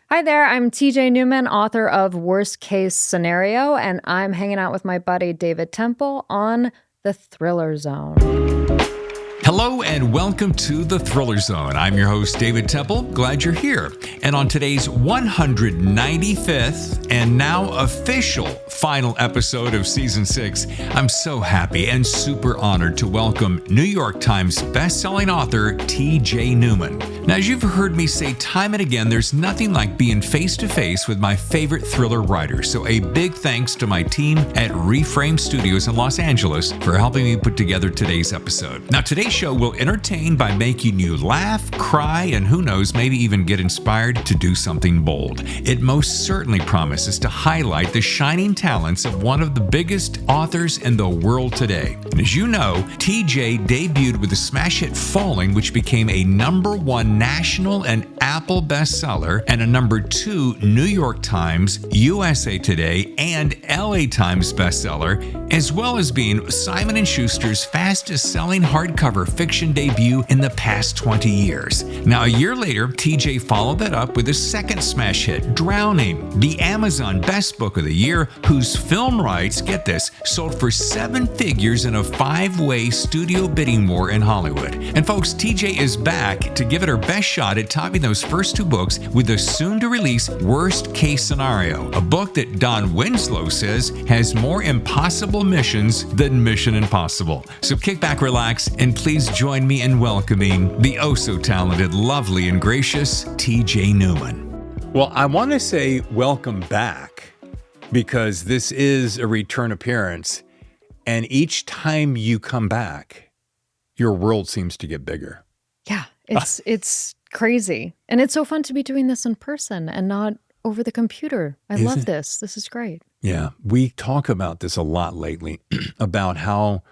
Hi there, I'm TJ Newman, author of Worst Case Scenario, and I'm hanging out with my buddy David Temple on The Thriller Zone. Hello and welcome to The Thriller Zone. I'm your host, David Temple. Glad you're here. And on today's 195th and now official final episode of Season 6, I'm so happy and super honored to welcome New York Times bestselling author TJ Newman. Now, as you've heard me say time and again, there's nothing like being face-to-face with my favorite thriller writers. So a big thanks to my team at Reframe Studios in Los Angeles for helping me put together today's episode. Now, today's show will entertain by making you laugh, cry, and who knows, maybe even get inspired to do something bold. It most certainly promises to highlight the shining talents of one of the biggest authors in the world today. And as you know, TJ debuted with the smash hit Falling, which became a #1 national and Apple bestseller and a #2 New York Times, USA Today, and LA Times bestseller, as well as being Simon & Schuster's fastest-selling hardcover fiction debut in the past 20 years. Now, a year later, TJ followed that up with a second smash hit, Drowning, the Amazon Best Book of the Year, whose film rights, get this, sold for 7 figures in a 5-way studio bidding war in Hollywood. And folks, TJ is back to give it her best shot at topping those first 2 books with the soon-to-release Worst Case Scenario, a book that Don Winslow says has more impossible missions than Mission Impossible. So kick back, relax, and please join me in welcoming the oh-so-talented, lovely, and gracious TJ Newman. Well, I want to say welcome back because this is a return appearance, and each time you come back, your world seems to get bigger. Yeah, it's crazy. And it's so fun to be doing this in person and not over the computer. I love this. This is great. Yeah, we talk about this a lot lately, about how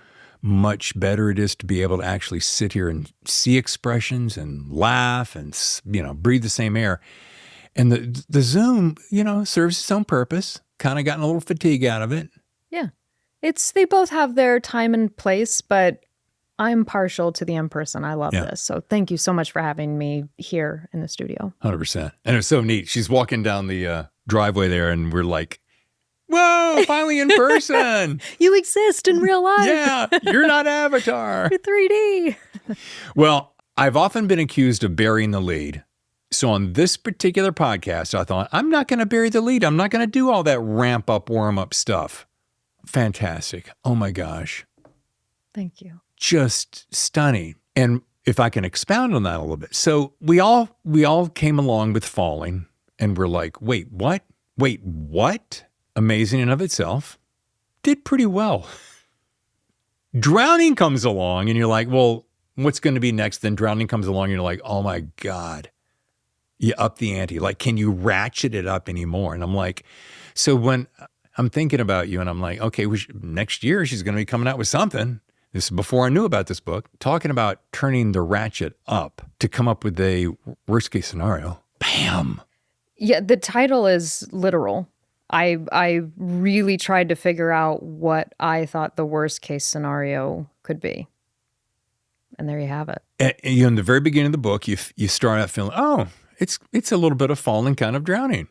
much better it is to be able to actually sit here and see expressions and laugh and, breathe the same air. And the Zoom, serves its own purpose. Kind of gotten a little fatigue out of it. Yeah. They both have their time and place, but I'm partial to the in-person. I love this. So thank you so much for having me here in the studio. 100%. And it's so neat. She's walking down the driveway there and we're like, whoa, finally in person. You exist in real life. Yeah, you're not Avatar. You're 3D. Well, I've often been accused of burying the lead. So on this particular podcast, I thought, I'm not going to bury the lead. I'm not going to do all that ramp up, warm up stuff. Fantastic. Oh my gosh. Thank you. Just stunning. And if I can expound on that a little bit. So we all came along with Falling and we're like, wait, what? Wait, what? Amazing in of itself. Did pretty well. Drowning comes along and you're like, well, what's going to be next? Then Drowning comes along and you're like, oh my God. You up the ante. Like, can you ratchet it up anymore? And I'm like, so when I'm thinking about you and I'm like, okay, next year she's going to be coming out with something. This is before I knew about this book, talking about turning the ratchet up to come up with a worst case scenario. Bam. Yeah, the title is literal. I really tried to figure out what I thought the worst case scenario could be. And there you have it. And in the very beginning of the book, you start out feeling, oh, it's a little bit of Falling, kind of Drowning.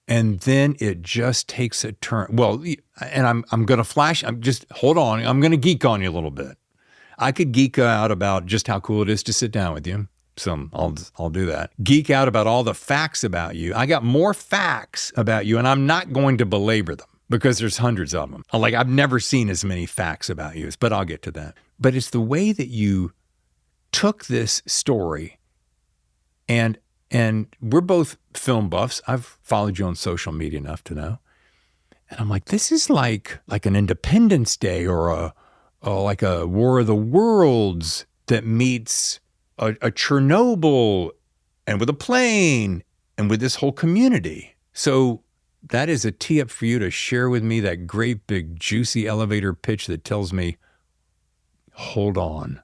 And then it just takes a turn. Well, and I'm going to flash. Hold on. I'm going to geek on you a little bit. I could geek out about just how cool it is to sit down with you. So I'll do that. Geek out about all the facts about you. I got more facts about you, and I'm not going to belabor them because there's hundreds of them. Like, I've never seen as many facts about you, but I'll get to that. But it's the way that you took this story, and we're both film buffs. I've followed you on social media enough to know. And I'm like, this is like an Independence Day or like a War of the Worlds that meets a Chernobyl and with a plane and with this whole community. So that is a tee up for you to share with me that great big juicy elevator pitch that tells me, hold on.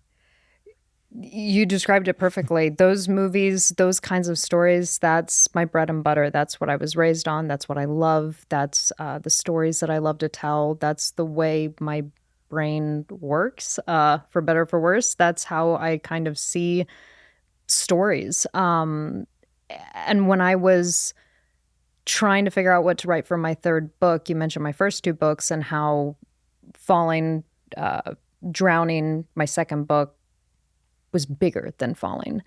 You described it perfectly. Those movies, those kinds of stories, that's my bread and butter. That's what I was raised on. That's what I love. That's the stories that I love to tell. That's the way my brain works, for better or for worse. That's how I kind of see stories. And when I was trying to figure out what to write for my third book, you mentioned my first two books and how falling, drowning, my second book, was bigger than falling.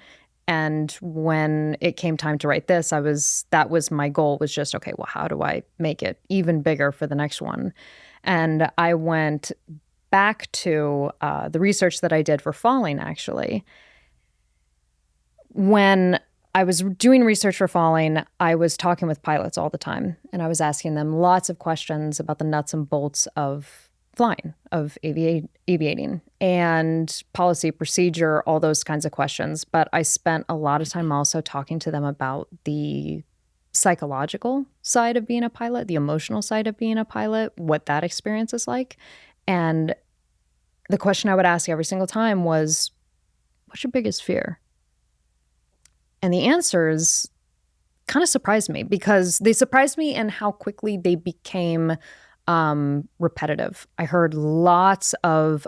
And when it came time to write this, that was my goal, was just, okay, well, how do I make it even bigger for the next one? And I went back to the research that I did for Falling, actually. When I was doing research for Falling, I was talking with pilots all the time, and I was asking them lots of questions about the nuts and bolts of flying, of aviating, and policy, procedure, all those kinds of questions. But I spent a lot of time also talking to them about the psychological side of being a pilot, the emotional side of being a pilot, what that experience is like. And the question I would ask every single time was, what's your biggest fear? And the answers kind of surprised me, because they surprised me in how quickly they became repetitive. I heard lots of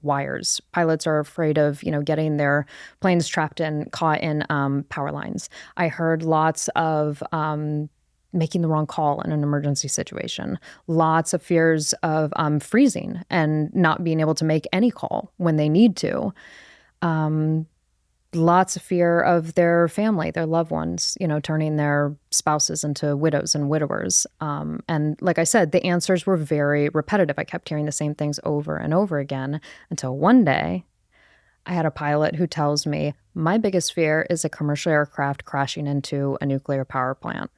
wires. Pilots are afraid of, getting their planes trapped and caught in power lines. I heard lots of making the wrong call in an emergency situation. Lots of fears of freezing and not being able to make any call when they need to. Lots of fear of their family, their loved ones, turning their spouses into widows and widowers. And like I said, the answers were very repetitive. I kept hearing the same things over and over again, until one day I had a pilot who tells me, my biggest fear is a commercial aircraft crashing into a nuclear power plant.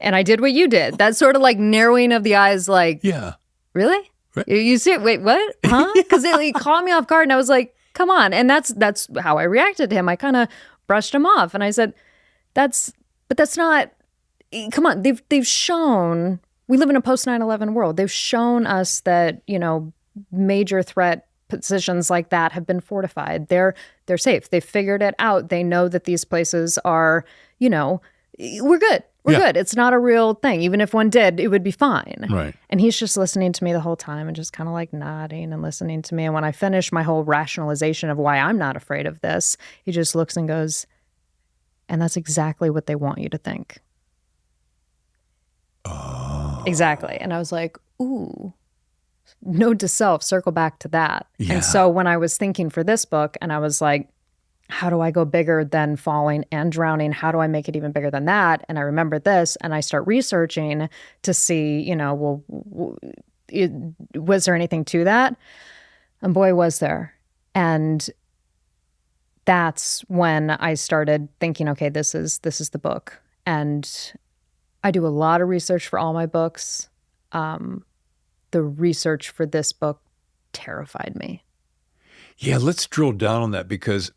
And I did what you did. That sort of like narrowing of the eyes, like, Yeah. Really? Right. You see it? Wait, what? Huh? Because it caught me off guard, and I was like, come on. And that's how I reacted to him. I kind of brushed him off, and I said, that's not, come on. They've shown, we live in a post 9/11 world. They've shown us that, major threat positions like that have been fortified. They're safe. They've figured it out. They know that these places are, we're good. We're good. It's not a real thing. Even if one did, it would be fine. Right. And he's just listening to me the whole time and just kind of like nodding and listening to me. And when I finish my whole rationalization of why I'm not afraid of this, he just looks and goes, and that's exactly what they want you to think. Oh. Exactly. And I was like, ooh, note to self, circle back to that. Yeah. And so when I was thinking for this book, and I was like, how do I go bigger than falling and drowning? How do I make it even bigger than that? And I remember this, and I start researching to see, was there anything to that? And boy, was there. And that's when I started thinking, okay, this is the book. And I do a lot of research for all my books. The research for this book terrified me. Yeah, let's drill down on that, because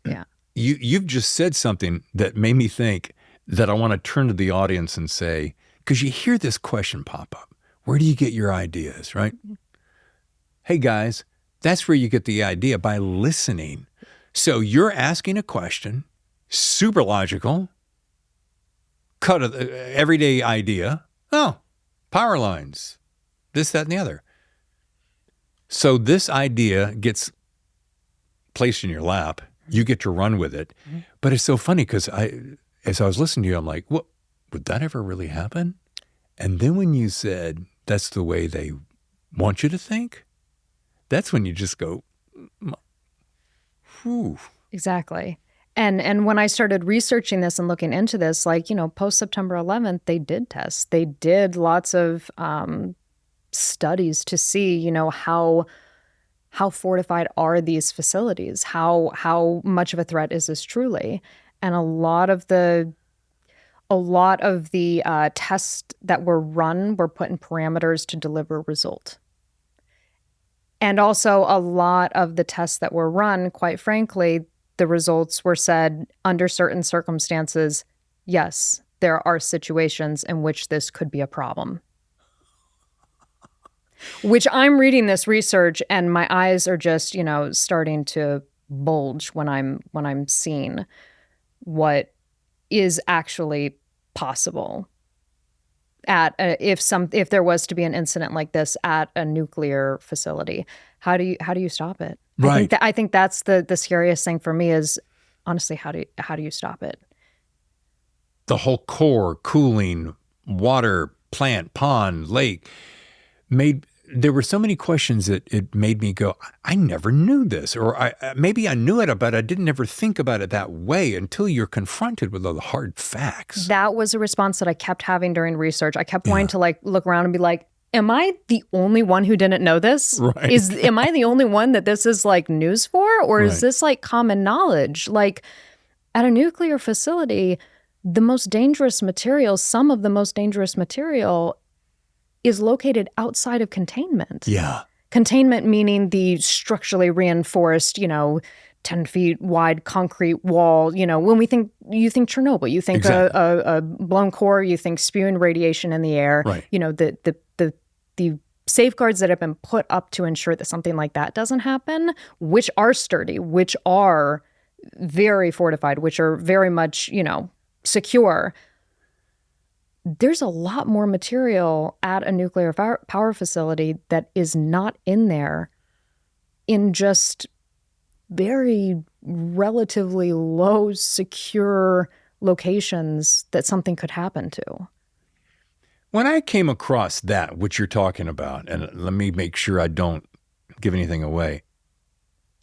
you've just said something that made me think that I want to turn to the audience and say, because you hear this question pop up, where do you get your ideas, right? Mm-hmm. Hey guys, that's where you get the idea, by listening. So you're asking a question, super logical, cut of everyday idea. Oh, power lines, this, that, and the other. So this idea gets placed in your lap. You get to run with it. Mm-hmm. But it's so funny, because as I was listening to you, I'm like, what, would that ever really happen? And then when you said that's the way they want you to think, that's when you just go, whew. Exactly. And when I started researching this and looking into this, like, post September 11th, they did tests. They did lots of studies to see, how fortified are these facilities? How much of a threat is this truly? And a lot of the tests that were run were put in parameters to deliver a result. And also a lot of the tests that were run, quite frankly, the results were said under certain circumstances, yes, there are situations in which this could be a problem. Which I'm reading this research and my eyes are just, starting to bulge when I'm seeing what is actually possible if there was to be an incident like this at a nuclear facility. How do you stop it? Right. I think that's the scariest thing for me is honestly, how do you stop it? The whole core, cooling, water, plant, pond, lake, there were so many questions that it made me go, I never knew this, or maybe I knew it, but I didn't ever think about it that way until you're confronted with the hard facts. That was a response that I kept having during research. I kept wanting to like look around and be like, am I the only one who didn't know this? Right. Am I the only one that this is like news for? Or is Right. this like common knowledge? Like at a nuclear facility, the most dangerous material, some of the most dangerous material is located outside of containment. Yeah. Containment meaning the structurally reinforced, 10 feet wide concrete wall. When you think Chernobyl, you think Exactly. a blown core, you think spewing radiation in the air. Right. The safeguards that have been put up to ensure that something like that doesn't happen, which are sturdy, which are very fortified, which are very much, secure. There's a lot more material at a nuclear power facility that is not in there in just very relatively low, secure locations that something could happen to. When I came across that, what you're talking about, and let me make sure I don't give anything away.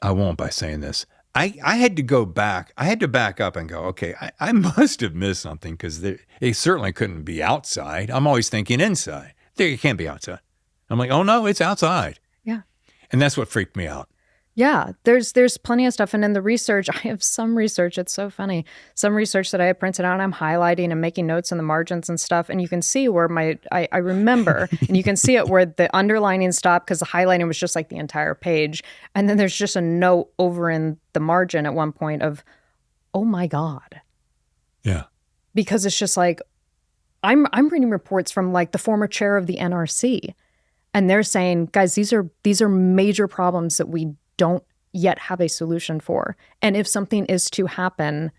I won't by saying this. I had to go back. I had to back up and go, okay, I must have missed something because it certainly couldn't be outside. I'm always thinking inside. It can't be outside. I'm like, oh no, it's outside. Yeah. And that's what freaked me out. Yeah, there's plenty of stuff. And in the research, I have some research. It's so funny. Some research that I have printed out and I'm highlighting and making notes in the margins and stuff. And you can see where I remember, and you can see it where the underlining stopped because the highlighting was just like the entire page. And then there's just a note over in the margin at one point of, oh my God. Yeah. Because it's just like, I'm reading reports from like the former chair of the NRC. And they're saying, guys, these are major problems that we don't yet have a solution for. And if something is to happen,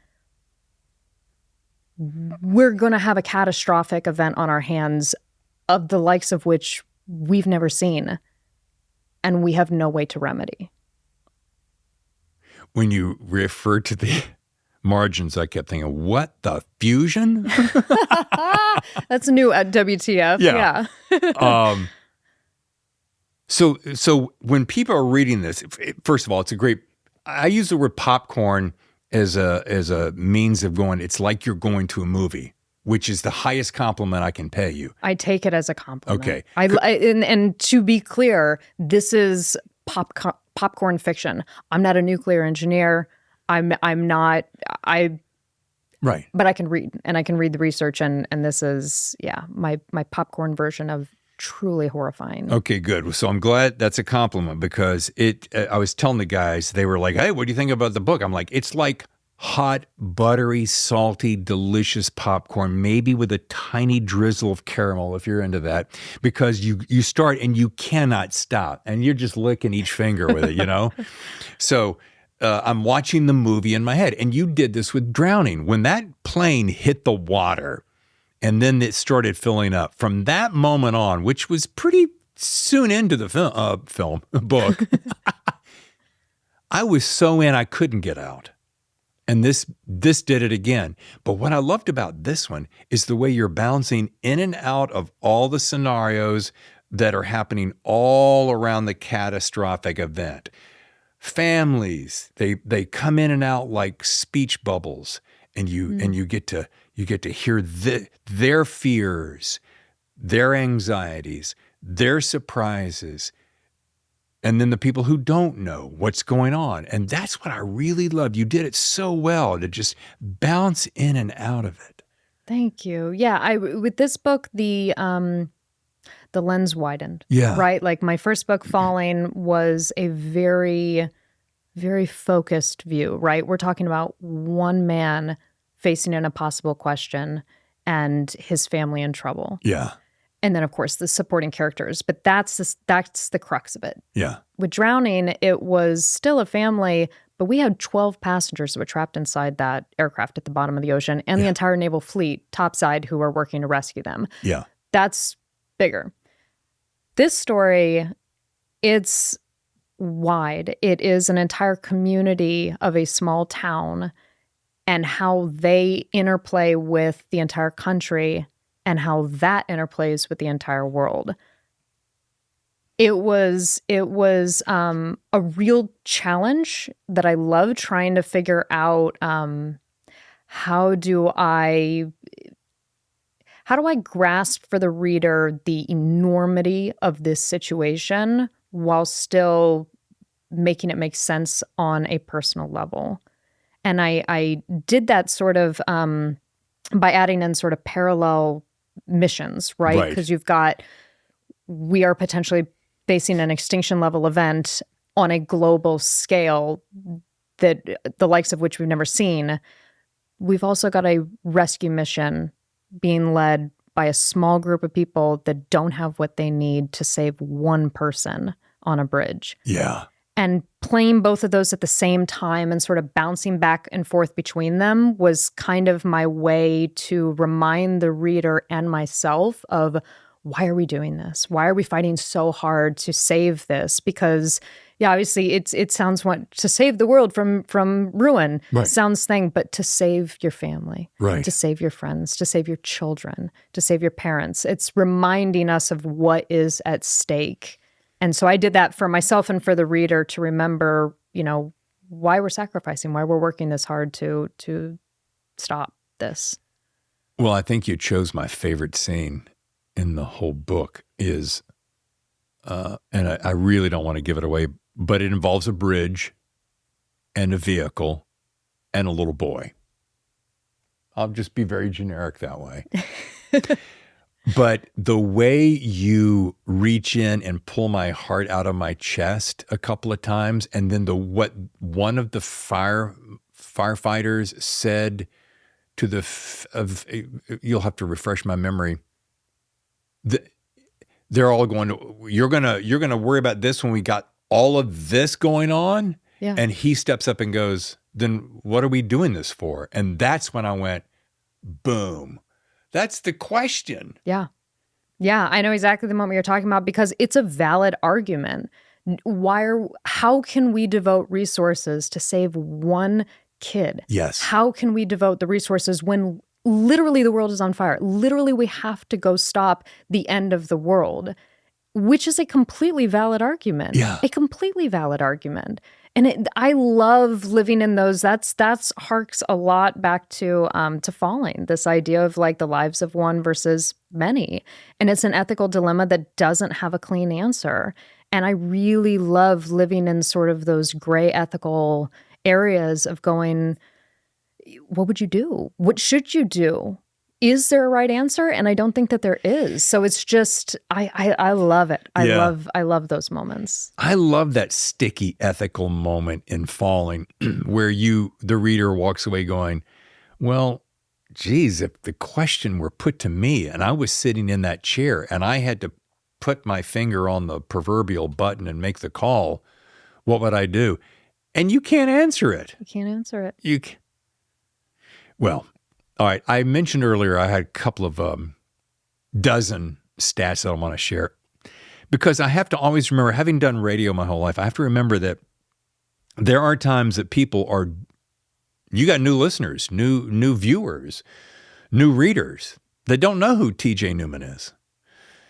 we're going to have a catastrophic event on our hands of the likes of which we've never seen. And we have no way to remedy. When you refer to the margins, I kept thinking, what the fusion? That's new at WTF. Yeah. So when people are reading this, first of all, it's a great, I use the word popcorn as a means of going, it's like you're going to a movie, which is the highest compliment I can pay you. I take it as a compliment. Okay. And to be clear, this is popcorn fiction. I'm not a nuclear engineer. I'm not, right. But I can read, and I can read the research, and this is, my popcorn version of truly horrifying. Okay, good. So I'm glad that's a compliment because I was telling the guys, they were like, hey, what do you think about the book? I'm like, it's like hot, buttery, salty, delicious popcorn, maybe with a tiny drizzle of caramel if you're into that, because you start and you cannot stop and you're just licking each finger with it, So I'm watching the movie in my head, and you did this with Drowning. When that plane hit the water, and then it started filling up. From that moment on, which was pretty soon into the book, I was so in I couldn't get out. And this did it again. But what I loved about this one is the way you're bouncing in and out of all the scenarios that are happening all around the catastrophic event. Families, they come in and out like speech bubbles, and you get to hear their fears, their anxieties, their surprises, and then the people who don't know what's going on. And that's what I really loved. You did it so well to just bounce in and out of it. Thank you. Yeah, with this book, the lens widened. Yeah. Right? Like my first book, Falling, was a very, very focused view, right? We're talking about one man facing an impossible question and his family in trouble. Yeah. And then, of course, the supporting characters. But that's the crux of it. Yeah. With Drowning, it was still a family, but we had 12 passengers that were trapped inside that aircraft at the bottom of the ocean, and the entire naval fleet topside who are working to rescue them. Yeah. That's bigger. This story, it's wide. It is an entire community of a small town, and how they interplay with the entire country and how that interplays with the entire world. It was a real challenge that I love trying to figure out, how do I grasp for the reader the enormity of this situation while still making it make sense on a personal level. And I did that sort of by adding in sort of parallel missions, right? Because we are potentially facing an extinction level event on a global scale that the likes of which we've never seen. We've also got a rescue mission being led by a small group of people that don't have what they need to save one person on a bridge. Yeah. And playing both of those at the same time and sort of bouncing back and forth between them was kind of my way to remind the reader and myself of, why are we doing this? Why are we fighting so hard to save this? Because, yeah, obviously it sounds to save the world from ruin. Right. Sounds thing, but to save your family, right, to save your friends, to save your children, to save your parents. It's reminding us of what is at stake. And so I did that for myself and for the reader to remember, why we're sacrificing, why we're working this hard to stop this. Well, I think you chose my favorite scene in the whole book is, and I really don't want to give it away, but it involves a bridge and a vehicle and a little boy. I'll just be very generic that way. But the way you reach in and pull my heart out of my chest a couple of times, and then what one of the firefighters said to you'll have to refresh my memory. They're all going, you're gonna worry about this when we got all of this going on. Yeah. And he steps up and goes, then what are we doing this for? And that's when I went, boom. That's the question. Yeah. Yeah, I know exactly the moment you're talking about because it's a valid argument. How can we devote resources to save one kid? Yes. How can we devote the resources when literally the world is on fire? Literally, we have to go stop the end of the world, which is a completely valid argument. Yeah. A completely valid argument. And I love living in those. That's harks a lot back to Falling. This idea of like the lives of one versus many, and it's an ethical dilemma that doesn't have a clean answer. And I really love living in sort of those gray ethical areas of going, what would you do? What should you do? Is there a right answer? And I don't think that there is. So it's just, I love it. I love those moments. I love that sticky ethical moment in Falling where the reader walks away going, well, geez, if the question were put to me and I was sitting in that chair and I had to put my finger on the proverbial button and make the call, what would I do? And you can't answer it. You can't answer it. Well, all right. I mentioned earlier I had a couple of dozen stats that I want to share because I have to always remember, having done radio my whole life, I have to remember that there are times that you got new listeners, new viewers, new readers that don't know who TJ Newman is.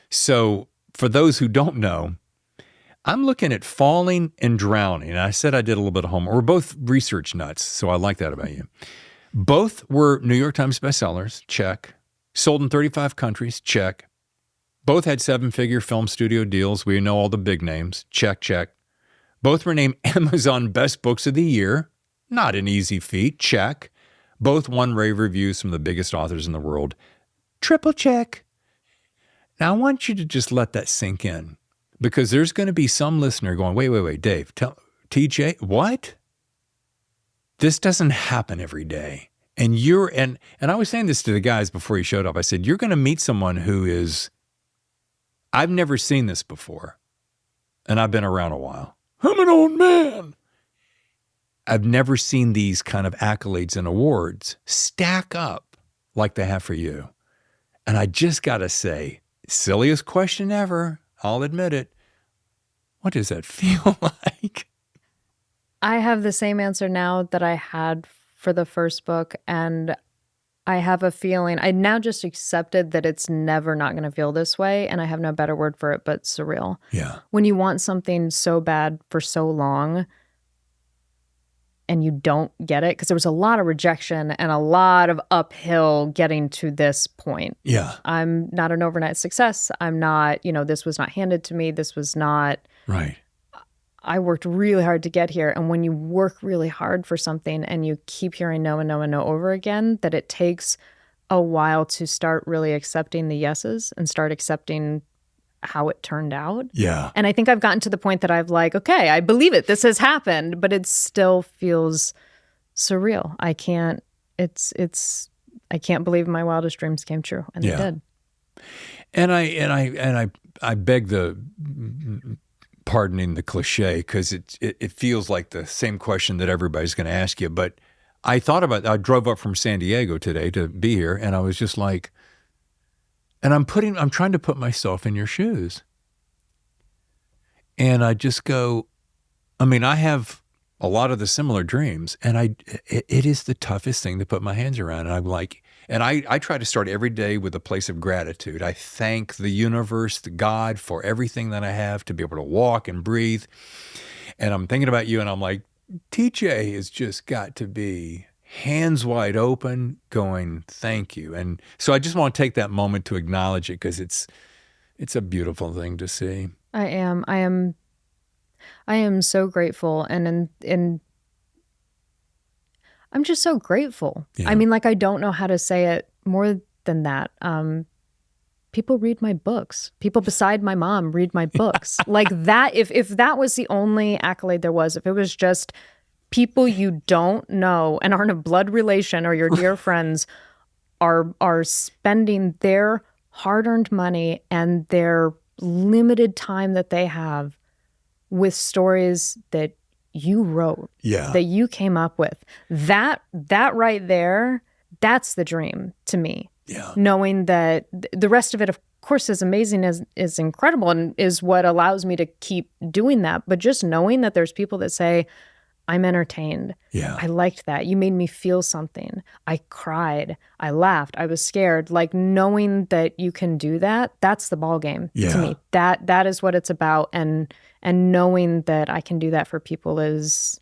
So for those who don't know, I'm looking at Falling and Drowning. And I said I did a little bit of homework. We're both research nuts, so I like that about you. Both were New York Times bestsellers, check. Sold in 35 countries, check. Both had 7-figure film studio deals. We know all the big names, check, check. Both were named Amazon Best Books of the Year. Not an easy feat, check. Both won rave reviews from the biggest authors in the world. Triple check. Now, I want you to just let that sink in because there's going to be some listener going, wait, Dave, tell TJ, what? This doesn't happen every day. And I was saying this to the guys before he showed up. I said, you're going to meet someone who is, I've never seen this before. And I've been around a while. I'm an old man. I've never seen these kind of accolades and awards stack up like they have for you. And I just got to say, silliest question ever, I'll admit it. What does that feel like? I have the same answer now that I had for the first book, and I have a feeling I now just accepted that it's never not going to feel this way, and I have no better word for it but surreal. Yeah. When you want something so bad for so long and you don't get it, because there was a lot of rejection and a lot of uphill getting to this point. Yeah. I'm not an overnight success. I'm not, this was not handed to me. This was not. Right. I worked really hard to get here. And when you work really hard for something and you keep hearing no and no and no over again, that it takes a while to start really accepting the yeses and start accepting how it turned out. Yeah. And I think I've gotten to the point that I've like, okay, I believe it. This has happened, but it still feels surreal. I can't believe my wildest dreams came true. And they did. And I beg the pardoning the cliche, because it feels like the same question that everybody's going to ask you. But I drove up from San Diego today to be here, and I was just like, and I'm trying to put myself in your shoes. And I just go, I have a lot of the similar dreams, and it is the toughest thing to put my hands around. And I'm like, and I try to start every day with a place of gratitude. I thank the universe, the God, for everything that I have to be able to walk and breathe. And I'm thinking about you, and I'm like, TJ has just got to be hands wide open going, thank you. And so I just want to take that moment to acknowledge it, because it's a beautiful thing to see. I am so grateful, and I'm just so grateful. Yeah. I don't know how to say it more than that. People read my books. People beside my mom read my books. Like that, if that was the only accolade there was, if it was just people you don't know and aren't a blood relation or your dear friends are spending their hard-earned money and their limited time that they have with stories that you wrote, that you came up with. That right there, that's the dream to me. Yeah. Knowing that the rest of it, of course, is amazing, is incredible, and is what allows me to keep doing that. But just knowing that there's people that say, I'm entertained. Yeah. I liked that. You made me feel something. I cried. I laughed. I was scared. Like knowing that you can do that, that's the ball game to me. That is what it's about. And knowing that I can do that for people is,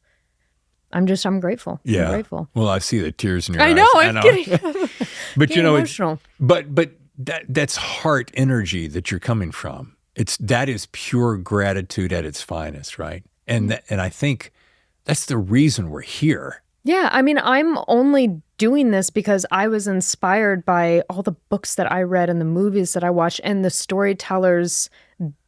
I'm grateful. Yeah. I'm grateful. Well, I see the tears in your eyes. I know. I'm getting But emotional. But that's heart energy that you're coming from. That is pure gratitude at its finest, right? And I think that's the reason we're here. Yeah, I'm only doing this because I was inspired by all the books that I read and the movies that I watched and the storytellers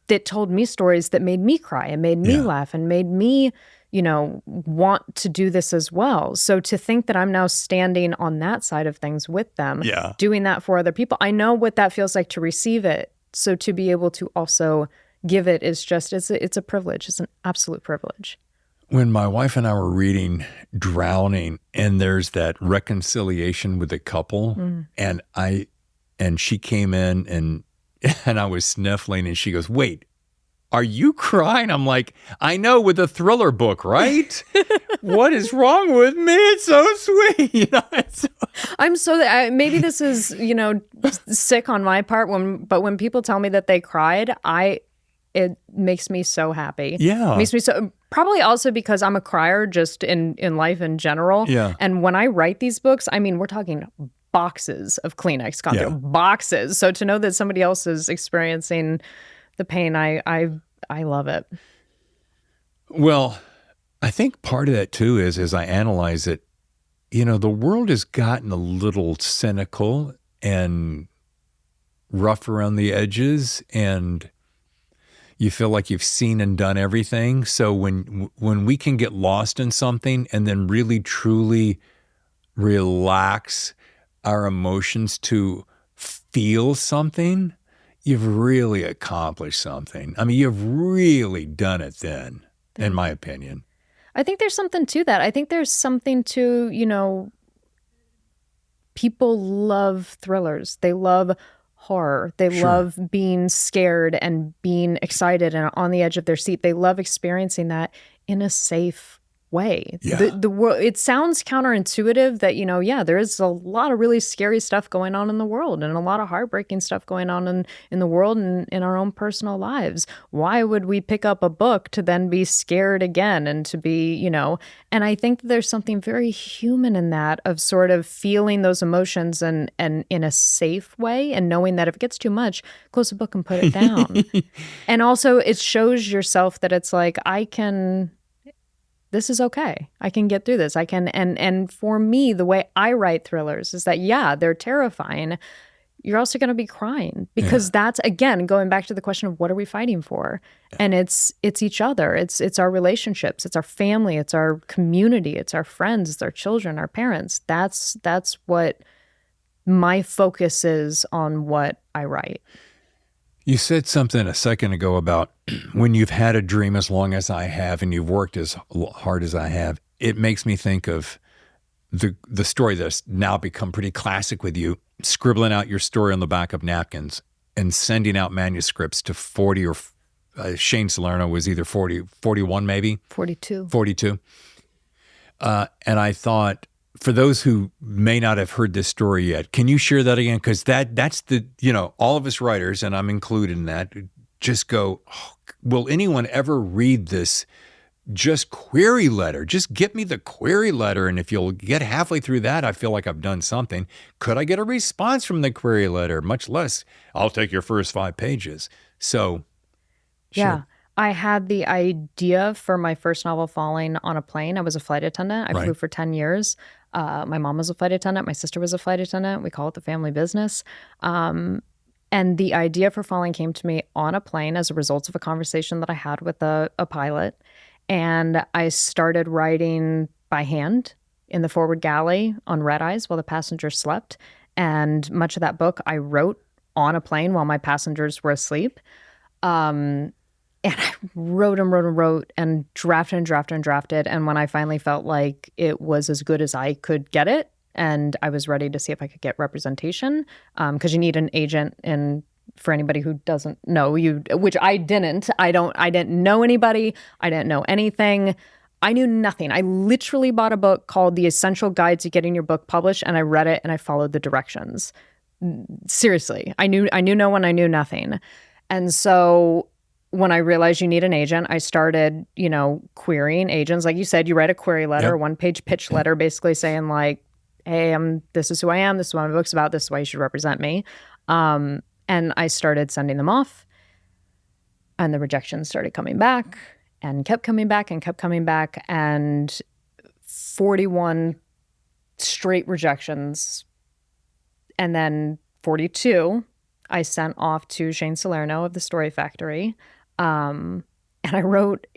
that told me stories that made me cry and made me laugh and made me, want to do this as well. So to think that I'm now standing on that side of things with them, doing that for other people, I know what that feels like to receive it. So to be able to also give it is just, it's a privilege. It's an absolute privilege. When my wife and I were reading Drowning, and there's that reconciliation with the couple, and she came in and I was sniffling, and she goes, "Wait, are you crying?" I'm like, "I know, with a thriller book, right? What is wrong with me? It's so sweet." I'm maybe this is, sick on my part, but when people tell me that they cried, it makes me so happy. Yeah. It makes me so, probably also because I'm a crier just in life in general. Yeah. And when I write these books, we're talking boxes of Kleenex gone through, boxes. So to know that somebody else is experiencing the pain, I love it. Well, I think part of that too is, as I analyze it, the world has gotten a little cynical and rough around the edges, and you feel like you've seen and done everything. So when we can get lost in something and then really truly relax our emotions to feel something, you've really accomplished something. You've really done it then, in my opinion. I think there's something to that. I think there's something to, people love thrillers. They love horror. They love being scared and being excited and on the edge of their seat. They love experiencing that in a safe way. Yeah. The world, it sounds counterintuitive that, yeah, there is a lot of really scary stuff going on in the world and a lot of heartbreaking stuff going on in the world and in our own personal lives. Why would we pick up a book to then be scared again and to be, and I think that there's something very human in that, of sort of feeling those emotions and in a safe way, and knowing that if it gets too much, close the book and put it down. And also it shows yourself that it's like, this is okay. I can get through this. I can, and for me, the way I write thrillers is that, yeah, they're terrifying. You're also going to be crying, because that's, again, going back to the question of what are we fighting for? And it's each other. It's our relationships. It's our family. It's our community. It's our friends. It's our children, our parents. That's what my focus is on what I write. You said something a second ago about when you've had a dream as long as I have and you've worked as hard as I have. It makes me think of the story that's now become pretty classic with you, scribbling out your story on the back of napkins and sending out manuscripts to 40 or Shane Salerno was either 40, 41 maybe? 42. 42. And I thought, for those who may not have heard this story yet, can you share that again? Because that's the, all of us writers, and I'm included in that, just go, oh, will anyone ever read this just query letter? Just get me the query letter, and if you'll get halfway through that, I feel like I've done something. Could I get a response from the query letter? Much less, I'll take your first 5 pages. So, yeah. sure. I had the idea for my first novel, Falling, on a plane. I was a flight attendant. I flew for 10 years. My mom was a flight attendant. My sister was a flight attendant. We call it the family business. And the idea for Falling came to me on a plane as a result of a conversation that I had with a pilot. And I started writing by hand in the forward galley on red eyes while the passengers slept. And much of that book I wrote on a plane while my passengers were asleep. And I wrote and drafted. And when I finally felt like it was as good as I could get it, and I was ready to see if I could get representation, because you need an agent. And for anybody who doesn't know, which I didn't, I didn't know anybody. I didn't know anything. I knew nothing. I literally bought a book called The Essential Guide to Getting Your Book Published, and I read it and I followed the directions. Seriously, I knew no one. I knew nothing. And so when I realized you need an agent, I started, querying agents. Like you said, you write a query letter, a 1-page pitch letter, basically saying like, hey, this is who I am. This is what my book's about. This is why you should represent me. And I started sending them off, and the rejections started coming back and kept coming back and kept coming back. And 41 straight rejections. And then 42, I sent off to Shane Salerno of the Story Factory. And I wrote,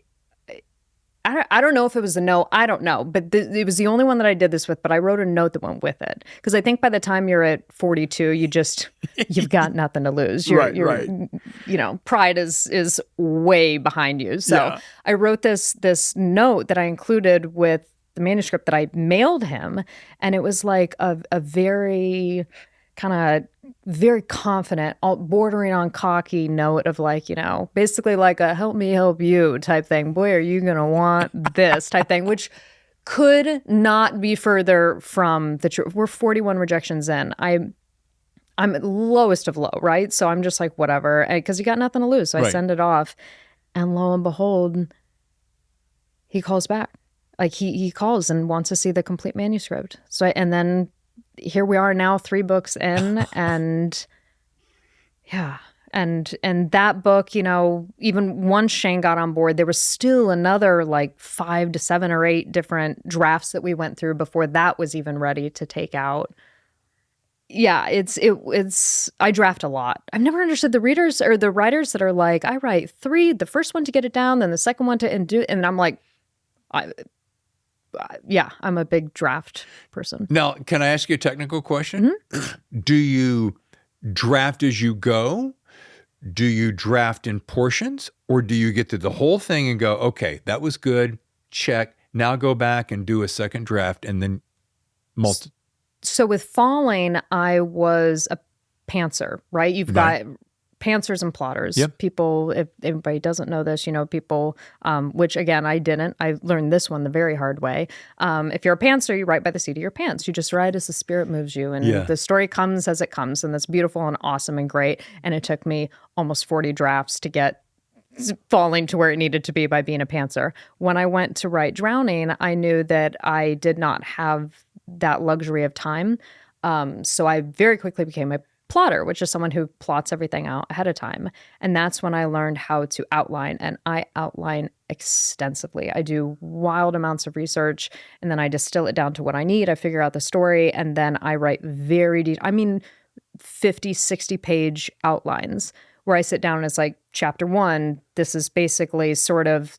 I don't know if it was a no, I don't know, but it was the only one that I did this with, but I wrote a note that went with it. Because I think by the time you're at 42, you've got nothing to lose. Right. Pride is way behind you. So I wrote this note that I included with the manuscript that I mailed him. And it was like a very kind of very confident, bordering on cocky note of like, basically like a help me help you type thing. Boy, are you going to want this type thing, which could not be further from the truth. We're 41 rejections in. I'm lowest of low, right? So I'm just like, whatever, because you got nothing to lose. So I send it off, and lo and behold, he calls back. Like he calls and wants to see the complete manuscript. So and then here we are now, 3 books in, and yeah. And that book, even once Shane got on board, there was still another like 5 to 7 or 8 different drafts that we went through before that was even ready to take out. Yeah, it's I draft a lot. I've never understood the readers or the writers that are like, I write 3, the first one to get it down, then the second one and I'm like, I'm a big draft person. Now, can I ask you a technical question? Mm-hmm. Do you draft as you go? Do you draft in portions? Or do you get to the whole thing and go, okay, that was good, check, now go back and do a second draft and then So with Falling, I was a pantser, right? You've got pantsers and plotters. Yep. People, if anybody doesn't know this, people, which again, I didn't. I learned this one the very hard way. If you're a pantser, you write by the seat of your pants. You just write as the spirit moves you. And the story comes as it comes. And that's beautiful and awesome and great. And it took me almost 40 drafts to get falling to where it needed to be by being a pantser. When I went to write Drowning, I knew that I did not have that luxury of time. So I very quickly became a plotter, which is someone who plots everything out ahead of time. And that's when I learned how to outline. And I outline extensively. I do wild amounts of research, and then I distill it down to what I need. I figure out the story, and then I write very deep, 50, 60 page outlines where I sit down and it's like, chapter 1, this is basically sort of,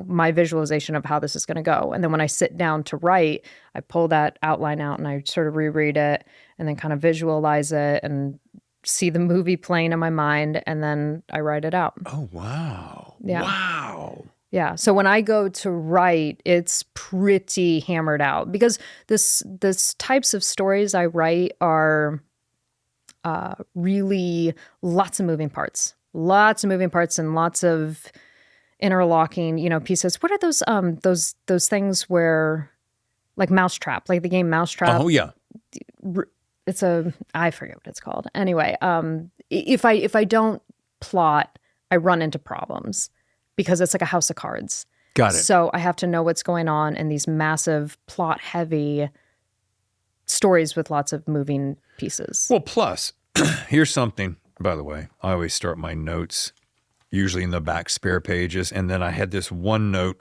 my visualization of how this is going to go. And then when I sit down to write, I pull that outline out and I sort of reread it and then kind of visualize it and see the movie playing in my mind, and then I write it out. Oh, wow. Yeah. Wow. Yeah. So when I go to write, it's pretty hammered out because this types of stories I write are really lots of moving parts and lots of interlocking, pieces. What are those things where, like Mousetrap, like the game Mousetrap? Oh yeah. I forget what it's called. Anyway, if I don't plot, I run into problems because it's like a house of cards. Got it. So I have to know what's going on in these massive plot heavy stories with lots of moving pieces. Well, plus, here's something, by the way. I always start my notes usually in the back spare pages, and then I had this one note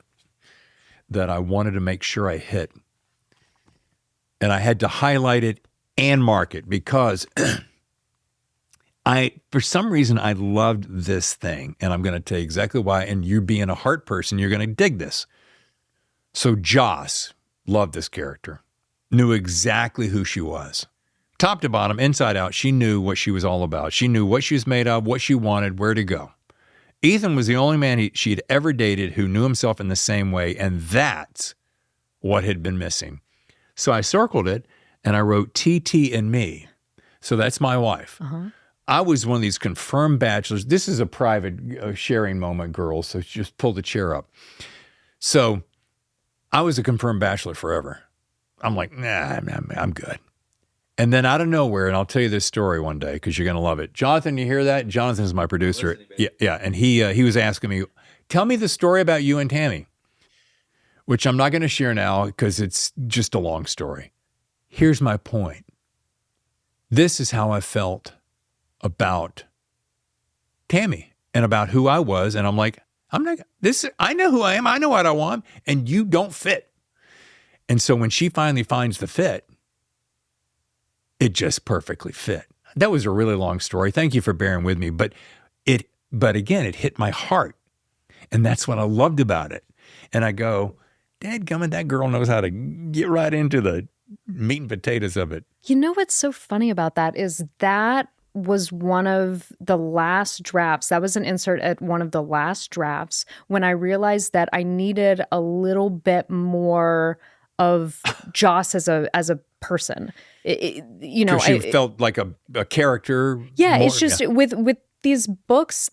that I wanted to make sure I hit. And I had to highlight it and mark it because for some reason, I loved this thing, and I'm going to tell you exactly why. And you being a heart person, you're going to dig this. So Joss, loved this character, knew exactly who she was. Top to bottom, inside out, she knew what she was all about. She knew what she was made of, what she wanted, where to go. Ethan was the only man she had ever dated who knew himself in the same way, and that's what had been missing. So I circled it, and I wrote TT and me. So that's my wife. Uh-huh. I was one of these confirmed bachelors. This is a private sharing moment, girls, so just pull the chair up. So I was a confirmed bachelor forever. I'm like, nah, I'm good. And then out of nowhere, and I'll tell you this story one day because you're going to love it. Jonathan, you hear that? Jonathan's my producer. Yeah. And he was asking me, tell me the story about you and Tammy, which I'm not going to share now because it's just a long story. Here's my point. This is how I felt about Tammy and about who I was. And I'm like, I know who I am. I know what I want. And you don't fit. And so when she finally finds the fit, it just perfectly fit. That was a really long story. Thank you for bearing with me. But again, it hit my heart. And that's what I loved about it. And I go, dadgummit, that girl knows how to get right into the meat and potatoes of it. You know what's so funny about that is that was one of the last drafts. That was an insert at one of the last drafts when I realized that I needed a little bit more of Joss as a person. She felt like a character. Yeah, it's just with these books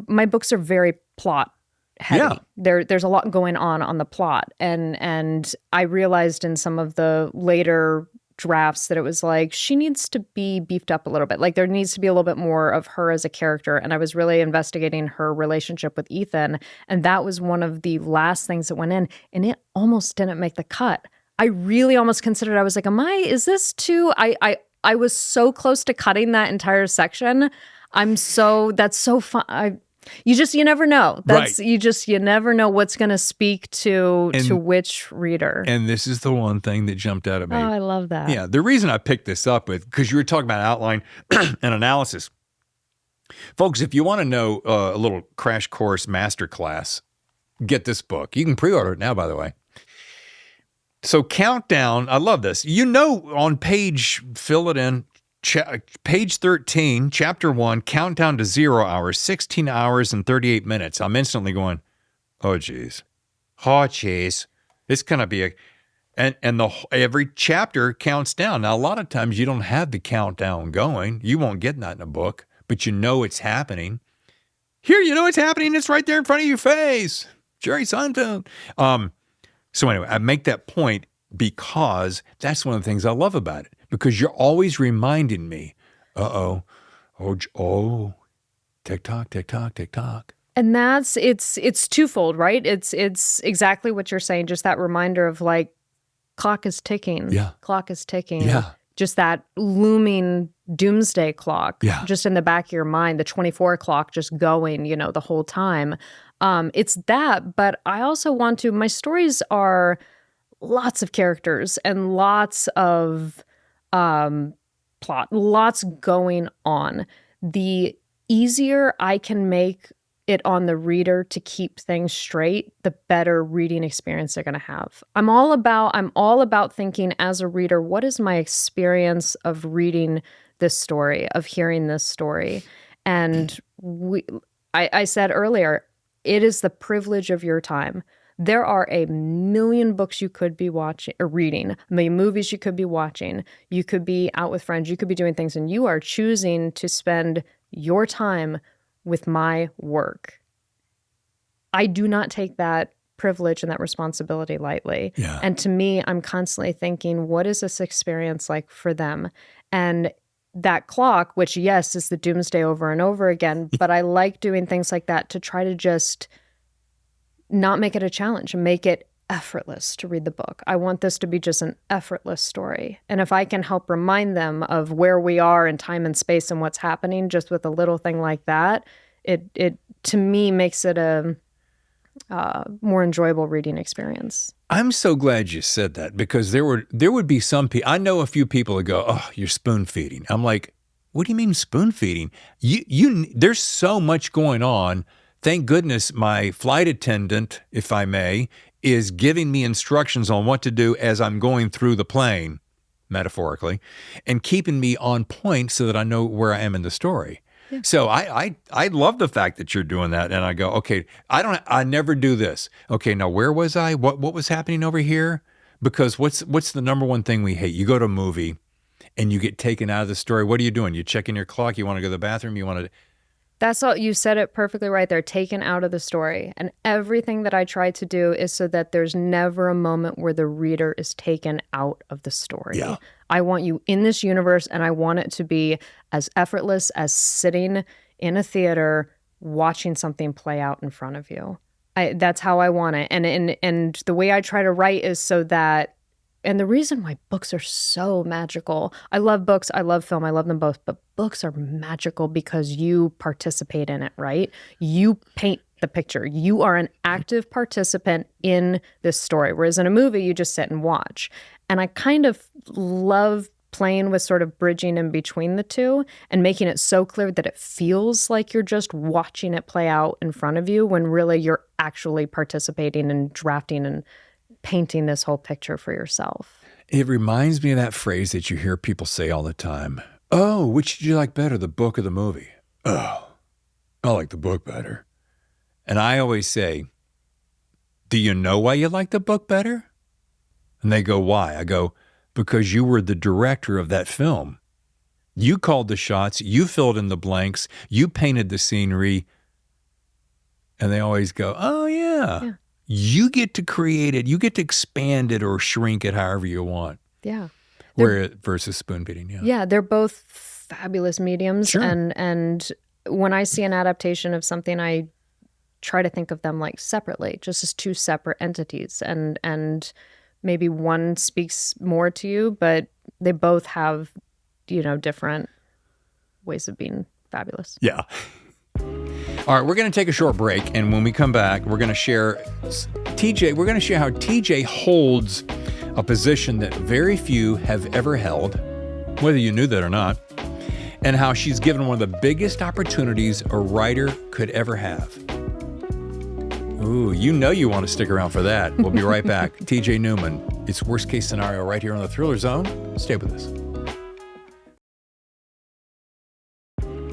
my books are very plot heavy. Yeah. There's a lot going on the plot, and I realized in some of the later drafts that it was like she needs to be beefed up a little bit. Like there needs to be a little bit more of her as a character, and I was really investigating her relationship with Ethan, and that was one of the last things that went in, and it almost didn't make the cut. I really almost considered, I was like, is this too, I was so close to cutting that entire section. That's so fun. You never know. Right. You never know what's going to speak to which reader. And this is the one thing that jumped out at me. Oh, I love that. Yeah. The reason I picked this up with, because you were talking about outline and analysis. Folks, if you want to know a little crash course masterclass, get this book. You can pre-order it now, by the way. So countdown, I love this. On page, fill it in, page 13, chapter 1, countdown to 0 hours, 16 hours and 38 minutes. I'm instantly going, oh, geez. This going to be every chapter counts down. Now, a lot of times you don't have the countdown going. You won't get that in a book, but you know it's happening. Here, you know it's happening. It's right there in front of your face. Jerry Seinfeld. So anyway, I make that point because that's one of the things I love about it, because you're always reminding me, oh, tick tock, tick tock, tick tock. And it's twofold, right? It's exactly what you're saying. Just that reminder of like, clock is ticking. Yeah. Clock is ticking. Yeah. Just that looming doomsday clock. Yeah. Just in the back of your mind, the 24 clock just going, the whole time. It's that, but I also want to, my stories are lots of characters and lots of plot, lots going on. The easier I can make it on the reader to keep things straight, the better reading experience they're going to have. I'm all about thinking as a reader, what is my experience of reading this story, of hearing this story? And I said earlier, it is the privilege of your time. There are a million books you could be watching or reading, a million movies you could be watching. You could be out with friends, you could be doing things, and you are choosing to spend your time with my work. I do not take that privilege and that responsibility lightly. Yeah. And to me, I'm constantly thinking, what is this experience like for them? And that clock, which yes, is the doomsday over and over again, but I like doing things like that to try to just not make it a challenge and make it effortless to read the book. I want this to be just an effortless story. And if I can help remind them of where we are in time and space and what's happening just with a little thing like that, it to me makes it a more enjoyable reading experience. I'm so glad you said that, because there would be some people, I know a few people that go, oh, you're spoon feeding. I'm like, what do you mean spoon feeding? There's so much going on. Thank goodness my flight attendant, if I may, is giving me instructions on what to do as I'm going through the plane, metaphorically, and keeping me on point so that I know where I am in the story. Yeah. So I love the fact that you're doing that. And I go, okay, I never do this. Okay, now where was I? What was happening over here? Because what's the number one thing we hate? You go to a movie and you get taken out of the story. What are you doing? You checking your clock? You want to go to the bathroom? You want to... That's all. You said it perfectly right there. Taken out of the story. And everything that I try to do is so that there's never a moment where the reader is taken out of the story. Yeah. I want you in this universe, and I want it to be as effortless as sitting in a theater watching something play out in front of you. That's how I want it. And the way I try to write is so that, and the reason why books are so magical, I love books, I love film, I love them both, but books are magical because you participate in it, right? You paint the picture. You are an active participant in this story, whereas in a movie, you just sit and watch. And I kind of love playing with sort of bridging in between the two and making it so clear that it feels like you're just watching it play out in front of you when really you're actually participating and drafting and painting this whole picture for yourself. It reminds me of that phrase that you hear people say all the time. Oh, which did you like better, the book or the movie? Oh, I like the book better. And I always say, do you know why you like the book better? And they go, why? I go, because you were the director of that film. You called the shots, you filled in the blanks, you painted the scenery. And they always go, oh, yeah. You get to create it. You get to expand it or shrink it however you want. Yeah. Versus spoon feeding. Yeah. Yeah. They're both fabulous mediums. Sure. And when I see an adaptation of something, I try to think of them like separately, just as two separate entities. And maybe one speaks more to you, but they both have, different ways of being fabulous. Yeah. All right, we're going to take a short break, and when we come back, we're going to share how TJ holds a position that very few have ever held, whether you knew that or not, and how she's given one of the biggest opportunities a writer could ever have. Ooh, you want to stick around for that. We'll be right back. TJ Newman, it's Worst Case Scenario right here on the Thriller Zone. Stay with us.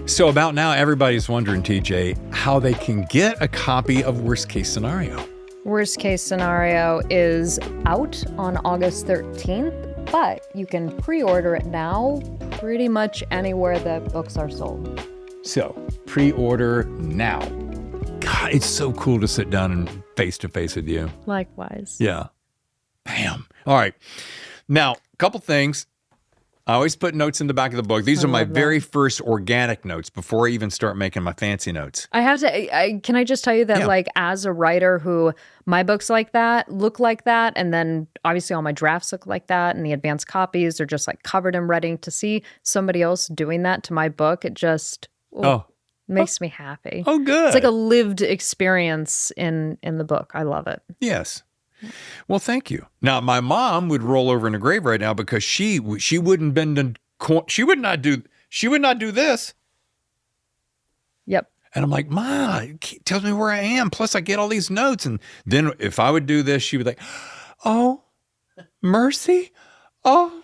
So about now, everybody's wondering, TJ, how they can get a copy of Worst Case Scenario. Worst Case Scenario is out on August 13th, but you can pre-order it now pretty much anywhere that books are sold. So pre-order now. God, it's so cool to sit down and face to face with you. Likewise. Yeah. Bam. All right. Now, a couple things. I always put notes in the back of the book. These are my very first organic notes before I even start making my fancy notes. I have to, can I just tell you that like as a writer who my books look like that. And then obviously all my drafts look like that. And the advanced copies are just like covered in reading. To see somebody else doing that to my book, it just makes me happy. Oh, good. It's like a lived experience in the book. I love it. Yes. Well, thank you. Now, my mom would roll over in the grave right now because she wouldn't bend and she would not do this. Yep. And I'm like, Ma, it tells me where I am. Plus, I get all these notes. And then if I would do this, she would like, oh, mercy. Oh.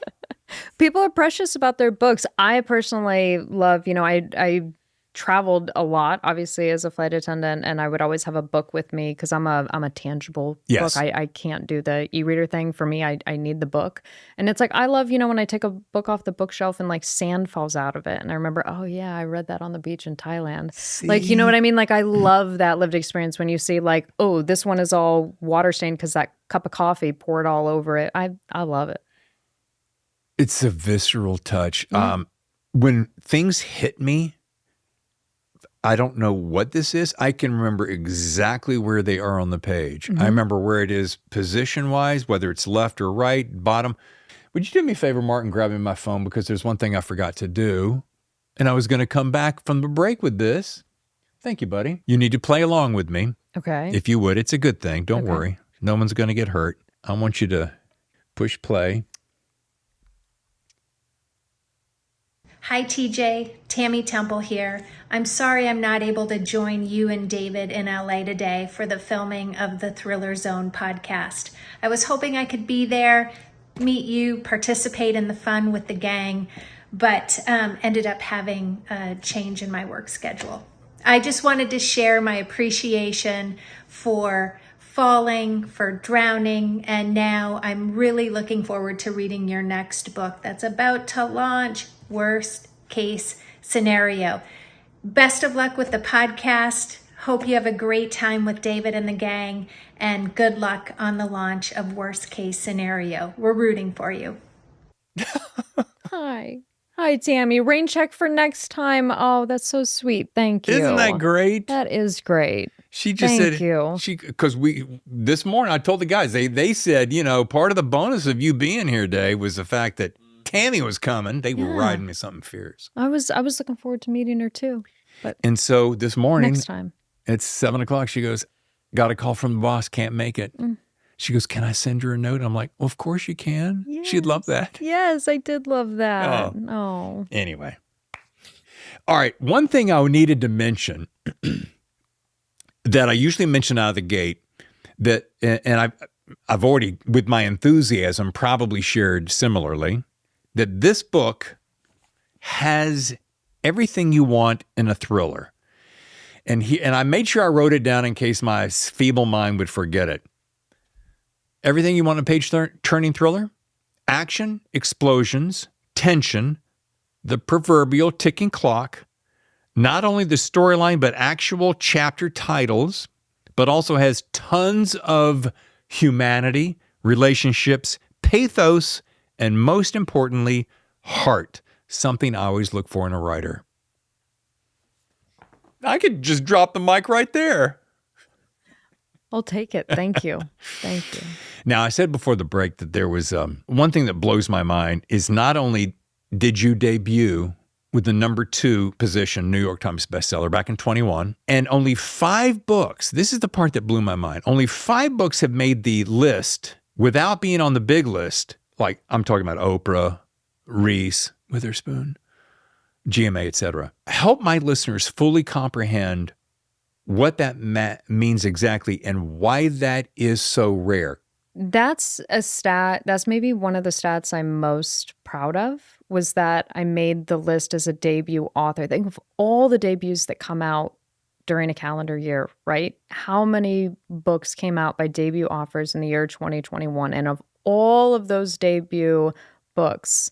People are precious about their books. I personally love, I traveled a lot, obviously, as a flight attendant, and I would always have a book with me because I'm a tangible book. I can't do the e-reader thing. For me, I need the book. And it's like, I love, when I take a book off the bookshelf and like sand falls out of it. And I remember, oh yeah, I read that on the beach in Thailand. See? Like, you know what I mean? Like, I love that lived experience when you see like, oh, this one is all water stained because that cup of coffee poured all over it. I love it. It's a visceral touch. When things hit me, I don't know what this is. I can remember exactly where they are on the page. I remember where it is position-wise, whether it's left or right, bottom. Would you do me a favor, Martin, grab me my phone because there's one thing I forgot to do, and I was going to come back from the break with this. Thank you, buddy. You need to play along with me. Okay. If you would. It's a good thing. Don't worry. No one's going to get hurt. I want you to push play. Hi TJ, Tammy Temple here. I'm sorry I'm not able to join you and David in LA today for the filming of the Thriller Zone podcast. I was hoping I could be there, meet you, participate in the fun with the gang, but ended up having a change in my work schedule. I just wanted to share my appreciation for falling, for drowning, and now I'm really looking forward to reading your next book that's about to launch, Worst Case Scenario. Best of luck with the podcast. Hope you have a great time with David and the gang, and good luck on the launch of Worst Case Scenario. We're rooting for you. Hi, Tammy. Rain check for next time. Oh, that's so sweet. Thank you. Isn't that great? That is great. She just Thank said, you. Because this morning I told the guys, they said, part of the bonus of you being here today was the fact that Tammy was coming. They were riding me something fierce. I was looking forward to meeting her too. And so this morning, next time, it's 7:00. She goes, got a call from the boss, can't make it. She goes, can I send her a note? I'm like, well, of course you can. Yes. She'd love that. Yes, I did love that. Oh. Anyway. All right. One thing I needed to mention that I usually mention out of the gate that, and I've already, with my enthusiasm, probably shared similarly, that this book has everything you want in a thriller. And I made sure I wrote it down in case my feeble mind would forget it. Everything you want in a page-turning thriller: action, explosions, tension, the proverbial ticking clock, not only the storyline, but actual chapter titles, but also has tons of humanity, relationships, pathos, and most importantly, heart, something I always look for in a writer. I could just drop the mic right there. I'll take it. Thank you. Thank you. Now, I said before the break that there was one thing that blows my mind is not only did you debut with the #2 position, New York Times bestseller back in 21, and only 5 books, this is the part that blew my mind, only 5 books have made the list without being on the big list. Like I'm talking about Oprah, Reese Witherspoon, GMA, etc. Help my listeners fully comprehend what that means exactly and why that is so rare. That's a stat. That's maybe one of the stats I'm most proud of, was that I made the list as a debut author. Think of all the debuts that come out during a calendar year, right? How many books came out by debut authors in the year 2021? And of all of those debut books,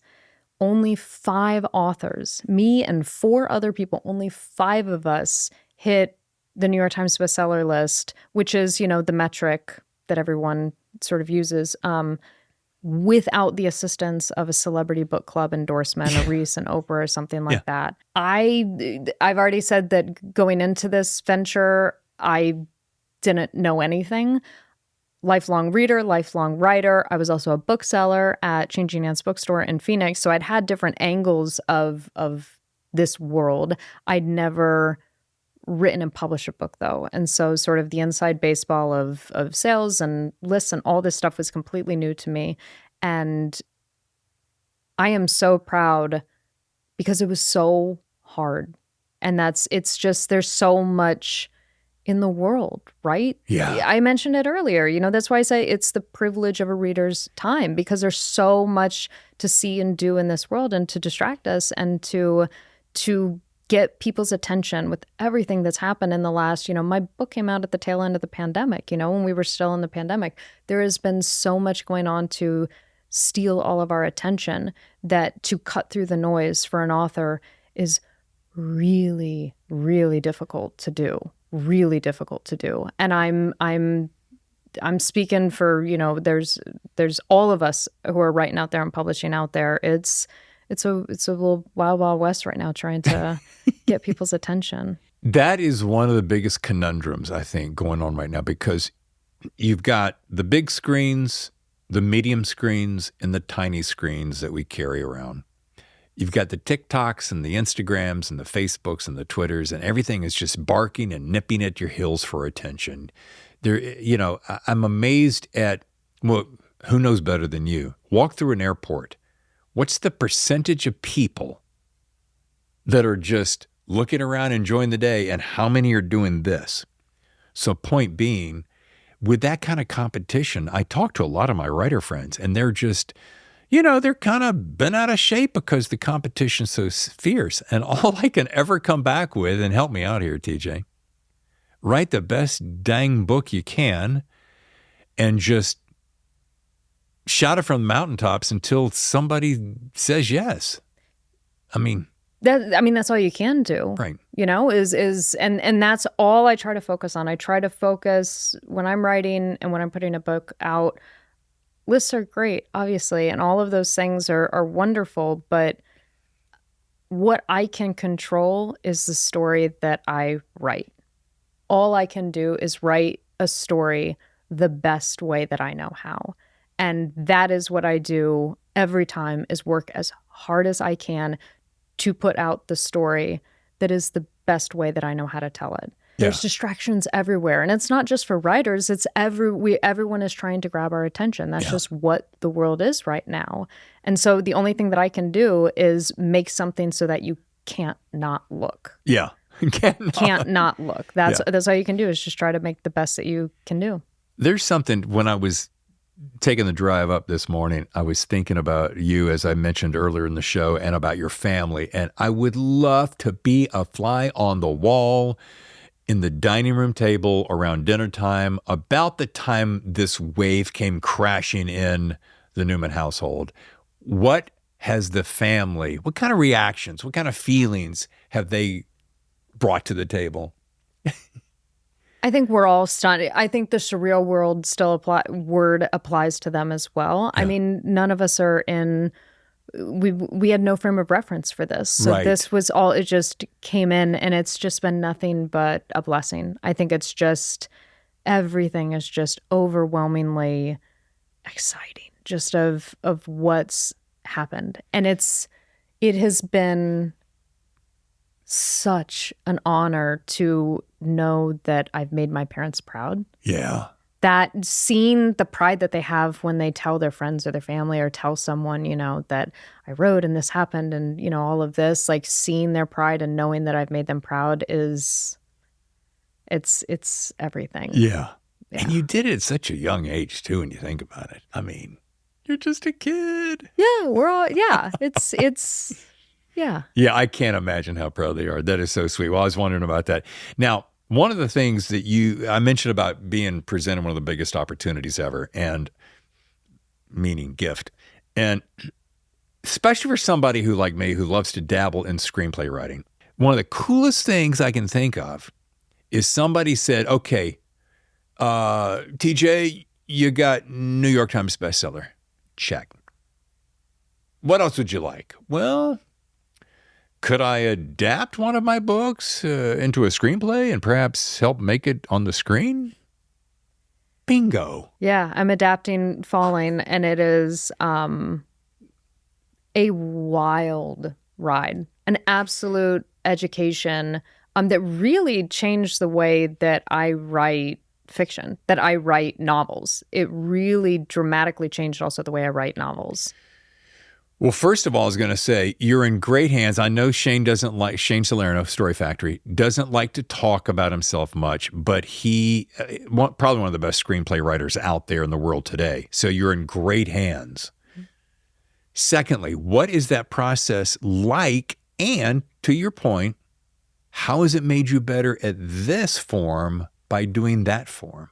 only 5 authors, me and 4 other people, only 5 of us hit the New York Times bestseller list, which is, the metric that everyone sort of uses, without the assistance of a celebrity book club endorsement, a Reese and Oprah or something like that. I've already said that going into this venture, I didn't know anything. Lifelong reader, lifelong writer. I was also a bookseller at Changing Hands Bookstore in Phoenix. So I'd had different angles of this world. I'd never written and published a book, though. And so sort of the inside baseball of sales and lists and all this stuff was completely new to me. And I am so proud because it was so hard. And it's just, there's so much in the world, right? Yeah. I mentioned it earlier. That's why I say it's the privilege of a reader's time, because there's so much to see and do in this world and to distract us and to get people's attention with everything that's happened in the last, my book came out at the tail end of the pandemic, when we were still in the pandemic. There has been so much going on to steal all of our attention that to cut through the noise for an author is really, really difficult to do. Really difficult to do. And I'm speaking for, there's all of us who are writing out there and publishing out there. It's a little wild, wild west right now trying to get people's attention. That is one of the biggest conundrums, I think, going on right now, because you've got the big screens, the medium screens, and the tiny screens that we carry around. You've got the TikToks and the Instagrams and the Facebooks and the Twitters, and everything is just barking and nipping at your heels for attention. I'm amazed at, well, who knows better than you? Walk through an airport. What's the percentage of people that are just looking around, enjoying the day, and how many are doing this? So point being, with that kind of competition, I talk to a lot of my writer friends, and they're just, they're kind of bent out of shape because the competition's so fierce. And all I can ever come back with, and help me out here, TJ, write the best dang book you can and just shout it from the mountaintops until somebody says yes. That's all you can do. Right. And that's all I try to focus on. I try to focus when I'm writing and when I'm putting a book out. Lists are great, obviously, and all of those things are wonderful, but what I can control is the story that I write. All I can do is write a story the best way that I know how. And that is what I do every time, is work as hard as I can to put out the story that is the best way that I know how to tell it. There's distractions everywhere. And it's not just for writers. It's everyone is trying to grab our attention. That's just what the world is right now. And so the only thing that I can do is make something so that you can't not look. Yeah. Can't not look. That's all you can do, is just try to make the best that you can do. There's something, when I was taking the drive up this morning, I was thinking about you, as I mentioned earlier in the show, and about your family. And I would love to be a fly on the wall in the dining room table around dinner time, about the time this wave came crashing in the Newman household. What has the family, what kind of reactions, what kind of feelings have they brought to the table? I think we're all stunned. I think the surreal world word applies to them as well. Yeah. I mean, none of us are in, we had no frame of reference for this. So This was all, it just came in, and it's just been nothing but a blessing. I think it's just, everything is just overwhelmingly exciting, just of what's happened. And it has been such an honor to know that I've made my parents proud. Yeah. That seeing the pride that they have when they tell their friends or their family, or tell someone, that I wrote and this happened and, all of this, like seeing their pride and knowing that I've made them proud it's everything. Yeah. And you did it at such a young age too, when you think about it. I mean, you're just a kid. Yeah, we're all, it's yeah. Yeah, I can't imagine how proud they are. That is so sweet. Well, I was wondering about that. Now, one of the things that I mentioned about being presented one of the biggest opportunities ever, and meaning gift. And especially for somebody who, like me, who loves to dabble in screenplay writing. One of the coolest things I can think of is somebody said, okay, TJ, you got New York Times bestseller. Check. What else would you like? Well, could I adapt one of my books into a screenplay and perhaps help make it on the screen? Bingo. Yeah, I'm adapting Falling, and it is a wild ride, an absolute education that really changed the way that I write fiction, that I write novels. It really dramatically changed also the way I write novels. Well, first of all, I was going to say, you're in great hands. I know Shane Salerno, Story Factory, doesn't like to talk about himself much, but he probably one of the best screenplay writers out there in the world today. So you're in great hands. Secondly, what is that process like? And to your point, how has it made you better at this form by doing that form?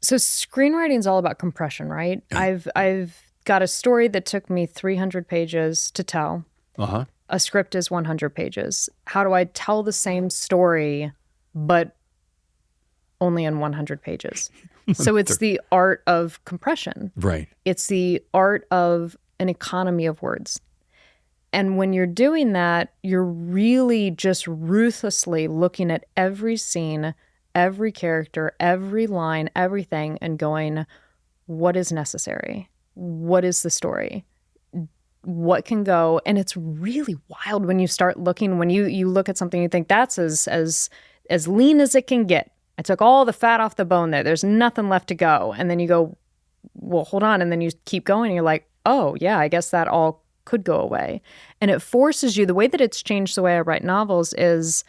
So screenwriting is all about compression, right? I've got a story that took me 300 pages to tell. Uh-huh. A script is 100 pages. How do I tell the same story, but only in 100 pages? So it's the art of compression. Right. It's the art of an economy of words. And when you're doing that, you're really just ruthlessly looking at every scene, every character, every line, everything, and going, what is necessary? What is the story? What can go? And it's really wild when you start looking, when you look at something, you think that's as lean as it can get. I took all the fat off the bone there. There's nothing left to go. And then you go, well, hold on. And then you keep going and you're like, oh yeah, I guess that all could go away. And it forces you, the way that it's changed the way I write novels is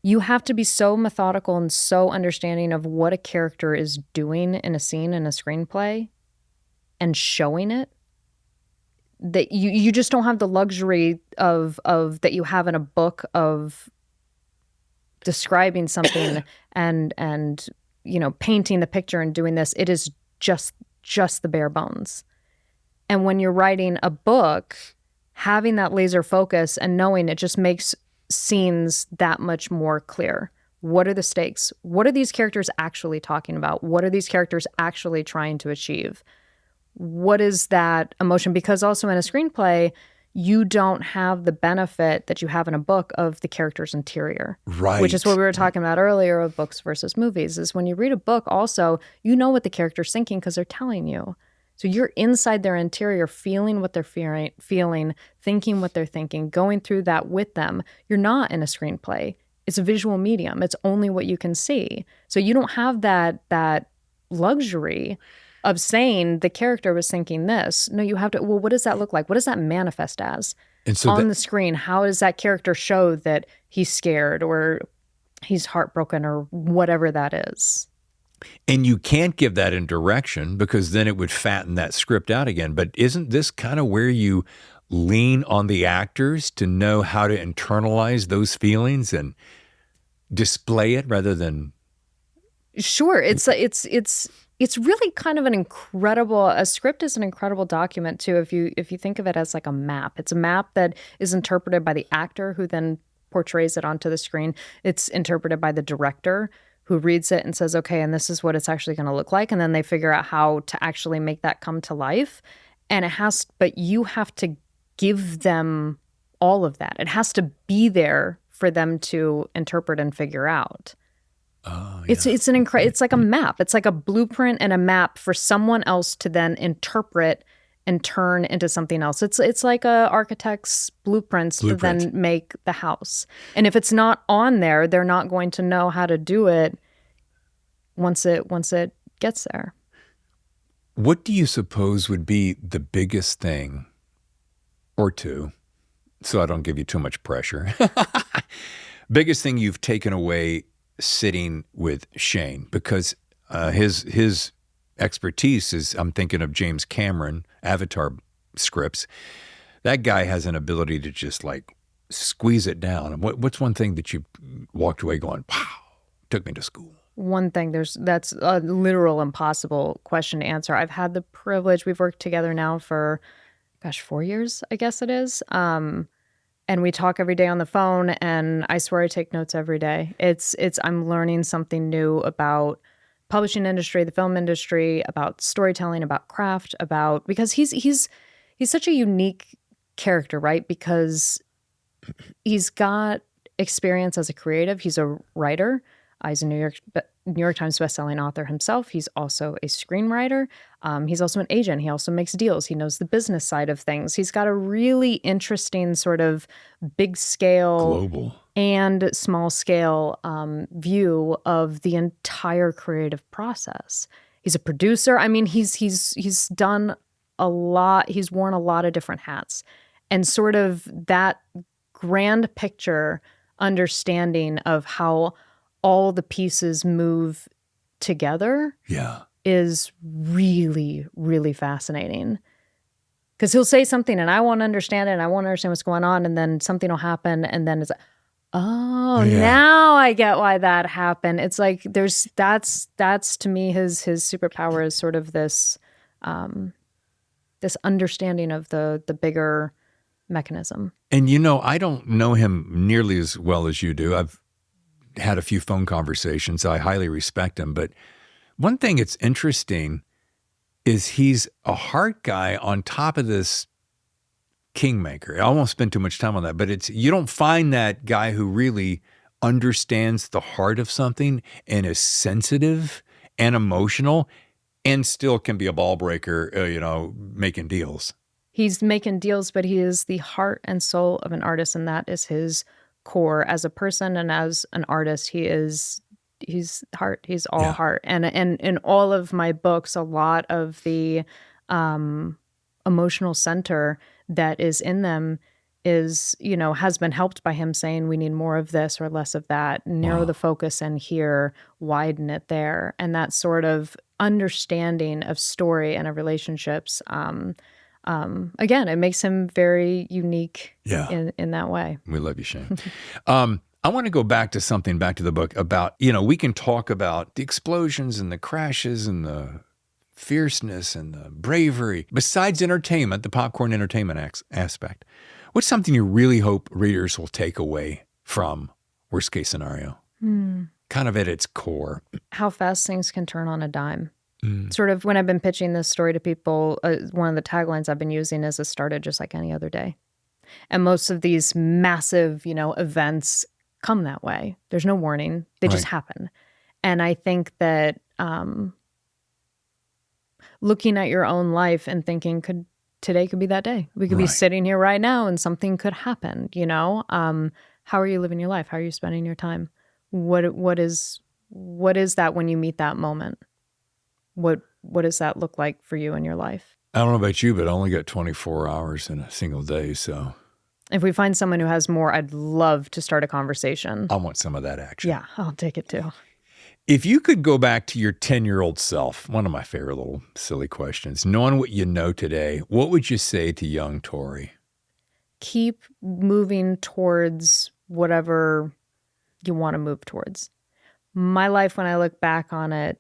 you have to be so methodical and so understanding of what a character is doing in a scene, in a screenplay, and showing it, that you just don't have the luxury of that you have in a book of describing something and painting the picture and doing this. It is just the bare bones. And when you're writing a book, having that laser focus and knowing it just makes scenes that much more clear. What are the stakes? What are these characters actually talking about? What are these characters actually trying to achieve? What is that emotion? Because also in a screenplay, you don't have the benefit that you have in a book of the character's interior. Right. Which is what we were talking about earlier of books versus movies, is when you read a book also, you know what the character's thinking because they're telling you. So you're inside their interior, feeling what they're feeling, thinking what they're thinking, going through that with them. You're not in a screenplay. It's a visual medium. It's only what you can see. So you don't have that luxury of saying the character was thinking this. No, you have to, well, what does that look like? What does that manifest as? And so on the screen, how does that character show that he's scared or he's heartbroken or whatever that is? And you can't give that in direction because then it would fatten that script out again. But isn't this kind of where you lean on the actors to know how to internalize those feelings and display it rather than? Sure. It's really kind of a script is an incredible document too. If you think of it as like a map, it's a map that is interpreted by the actor who then portrays it onto the screen. It's interpreted by the director who reads it and says, okay, and this is what it's actually going to look like. And then they figure out how to actually make that come to life. And but you have to give them all of that. It has to be there for them to interpret and figure out. Oh, yeah. It's like a map. It's like a blueprint and a map for someone else to then interpret and turn into something else. It's like a architect's blueprints to then make the house. And if it's not on there, they're not going to know how to do it once it gets there. What do you suppose would be the biggest thing, or two, so I don't give you too much pressure, biggest thing you've taken away sitting with Shane? Because his expertise is, I'm thinking of James Cameron, Avatar scripts. That guy has an ability to just like squeeze it down. And what's one thing that you walked away going, wow, took me to school? One thing, that's a literal impossible question to answer. I've had the privilege, we've worked together now for, 4 years, I guess it is. And we talk every day on the phone, and I swear I take notes every day. I'm learning something new about publishing industry, the film industry, about storytelling, about craft, because he's such a unique character, right? Because he's got experience as a creative. He's a writer. He's a New York Times bestselling author himself. He's also a screenwriter. He's also an agent. He also makes deals. He knows the business side of things. He's got a really interesting sort of big scale, global and small scale view of the entire creative process. He's a producer. I mean, he's done a lot. He's worn a lot of different hats, and sort of that grand picture understanding of how all the pieces move together is really, really fascinating. Because he'll say something and I won't understand it and I won't understand what's going on, and then something will happen and then it's like, oh, now I get why that happened. It's like that's to me his superpower is sort of this this understanding of the bigger mechanism. And I don't know him nearly as well as you do. I've had a few phone conversations. So I highly respect him. But one thing that's interesting is he's a heart guy on top of this kingmaker. I won't spend too much time on that, but you don't find that guy who really understands the heart of something and is sensitive and emotional and still can be a ball breaker, making deals. He's making deals, but he is the heart and soul of an artist, and that is his core as a person and as an artist. He's heart. He's all heart. And in all of my books, a lot of the emotional center that is in them is, has been helped by him saying we need more of this or less of that, narrow the focus in here, widen it there. And that sort of understanding of story and of relationships, again, it makes him very unique in that way. We love you, Shane. I want to go back to the book about, we can talk about the explosions and the crashes and the fierceness and the bravery. Besides entertainment, the popcorn entertainment aspect, what's something you really hope readers will take away from Worst Case Scenario? Kind of at its core. How fast things can turn on a dime. Sort of when I've been pitching this story to people, one of the taglines I've been using is it started just like any other day. And most of these massive, events come that way. There's no warning. They just happen. And I think that looking at your own life and thinking, today could be that day. We could be sitting here right now and something could happen, How are you living your life? How are you spending your time? What is that when you meet that moment? What does that look like for you in your life? I don't know about you, but I only got 24 hours in a single day, so. If we find someone who has more, I'd love to start a conversation. I want some of that action. Yeah, I'll take it too. If you could go back to your 10-year-old self, one of my favorite little silly questions, knowing what you know today, what would you say to young Tori? Keep moving towards whatever you want to move towards. My life, when I look back on it,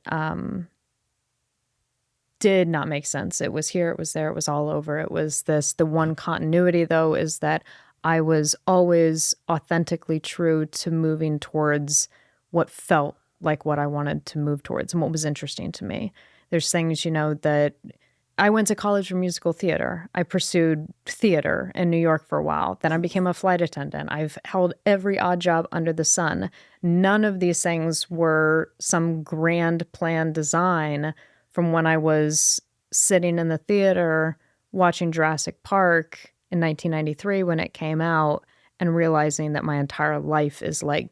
did not make sense. It was here, it was there, it was all over. It was this. The one continuity, though, is that I was always authentically true to moving towards what felt like what I wanted to move towards and what was interesting to me. There's things, that I went to college for musical theater. I pursued theater in New York for a while. Then I became a flight attendant. I've held every odd job under the sun. None of these things were some grand plan design from when I was sitting in the theater watching Jurassic Park in 1993 when it came out and realizing that my entire life is like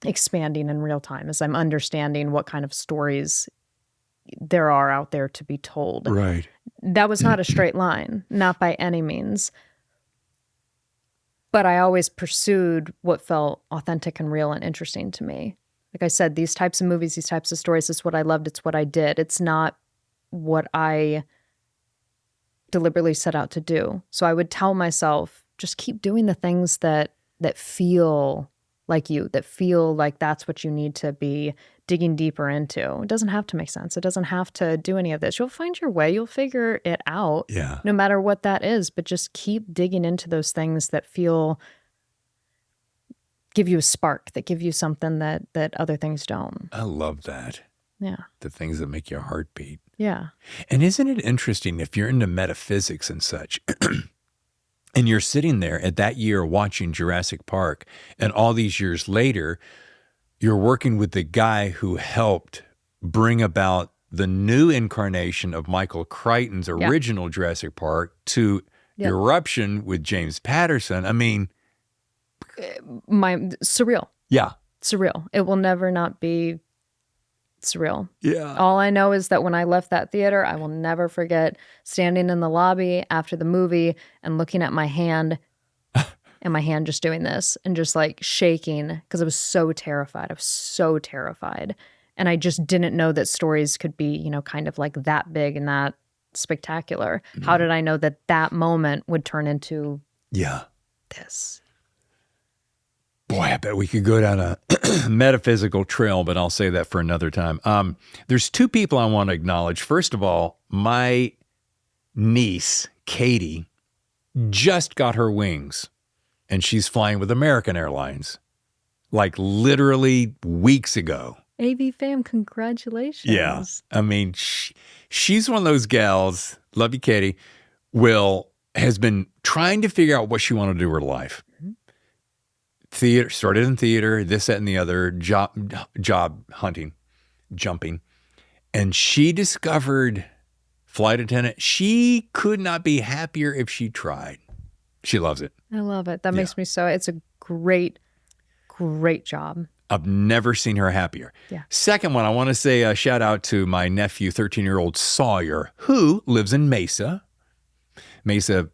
expanding in real time as I'm understanding what kind of stories there are out there to be told. Right. That was not a straight line, not by any means. But I always pursued what felt authentic and real and interesting to me. Like I said, these types of movies, these types of stories, it's what I loved, it's what I did. It's not what I deliberately set out to do. So I would tell myself, just keep doing the things that feel like you, that feel like that's what you need to be digging deeper into. It doesn't have to make sense. It doesn't have to do any of this. You'll find your way. You'll figure it out, Yeah. no matter what that is. But just keep digging into those things that give you a spark, that give you something that other things don't. I love that. Yeah. The things that make your heart beat. Yeah. And isn't it interesting if you're into metaphysics and such, and you're sitting there at that year watching Jurassic Park, and all these years later, you're working with the guy who helped bring about the new incarnation of Michael Crichton's original Jurassic Park to Eruption with James Patterson. I mean, surreal. Yeah. Surreal. It will never not be surreal. Yeah. All I know is that when I left that theater, I will never forget standing in the lobby after the movie and looking at my hand and my hand just doing this and just like shaking because I was so terrified. I was so terrified. And I just didn't know that stories could be, you know, kind of like that big and that spectacular. Mm-hmm. How did I know that that moment would turn into this? Boy, I bet we could go down a metaphysical trail, but I'll say that for another time. There's two people I want to acknowledge. First of all, my niece, Katie, just got her wings, and she's flying with American Airlines, like literally weeks ago. AV fam, congratulations. Yeah. I mean, she's one of those gals, love you, Katie, has been trying to figure out what she wanted to do with her life. Theater, started in theater, this, that, and the other, job hunting, jumping. And she discovered flight attendant. She could not be happier if she tried. She loves it. I love it. That makes me so, it's a great, great job. I've never seen her happier. Yeah. Second one, I want to say a shout out to my nephew, 13-year-old Sawyer, who lives in Mesa,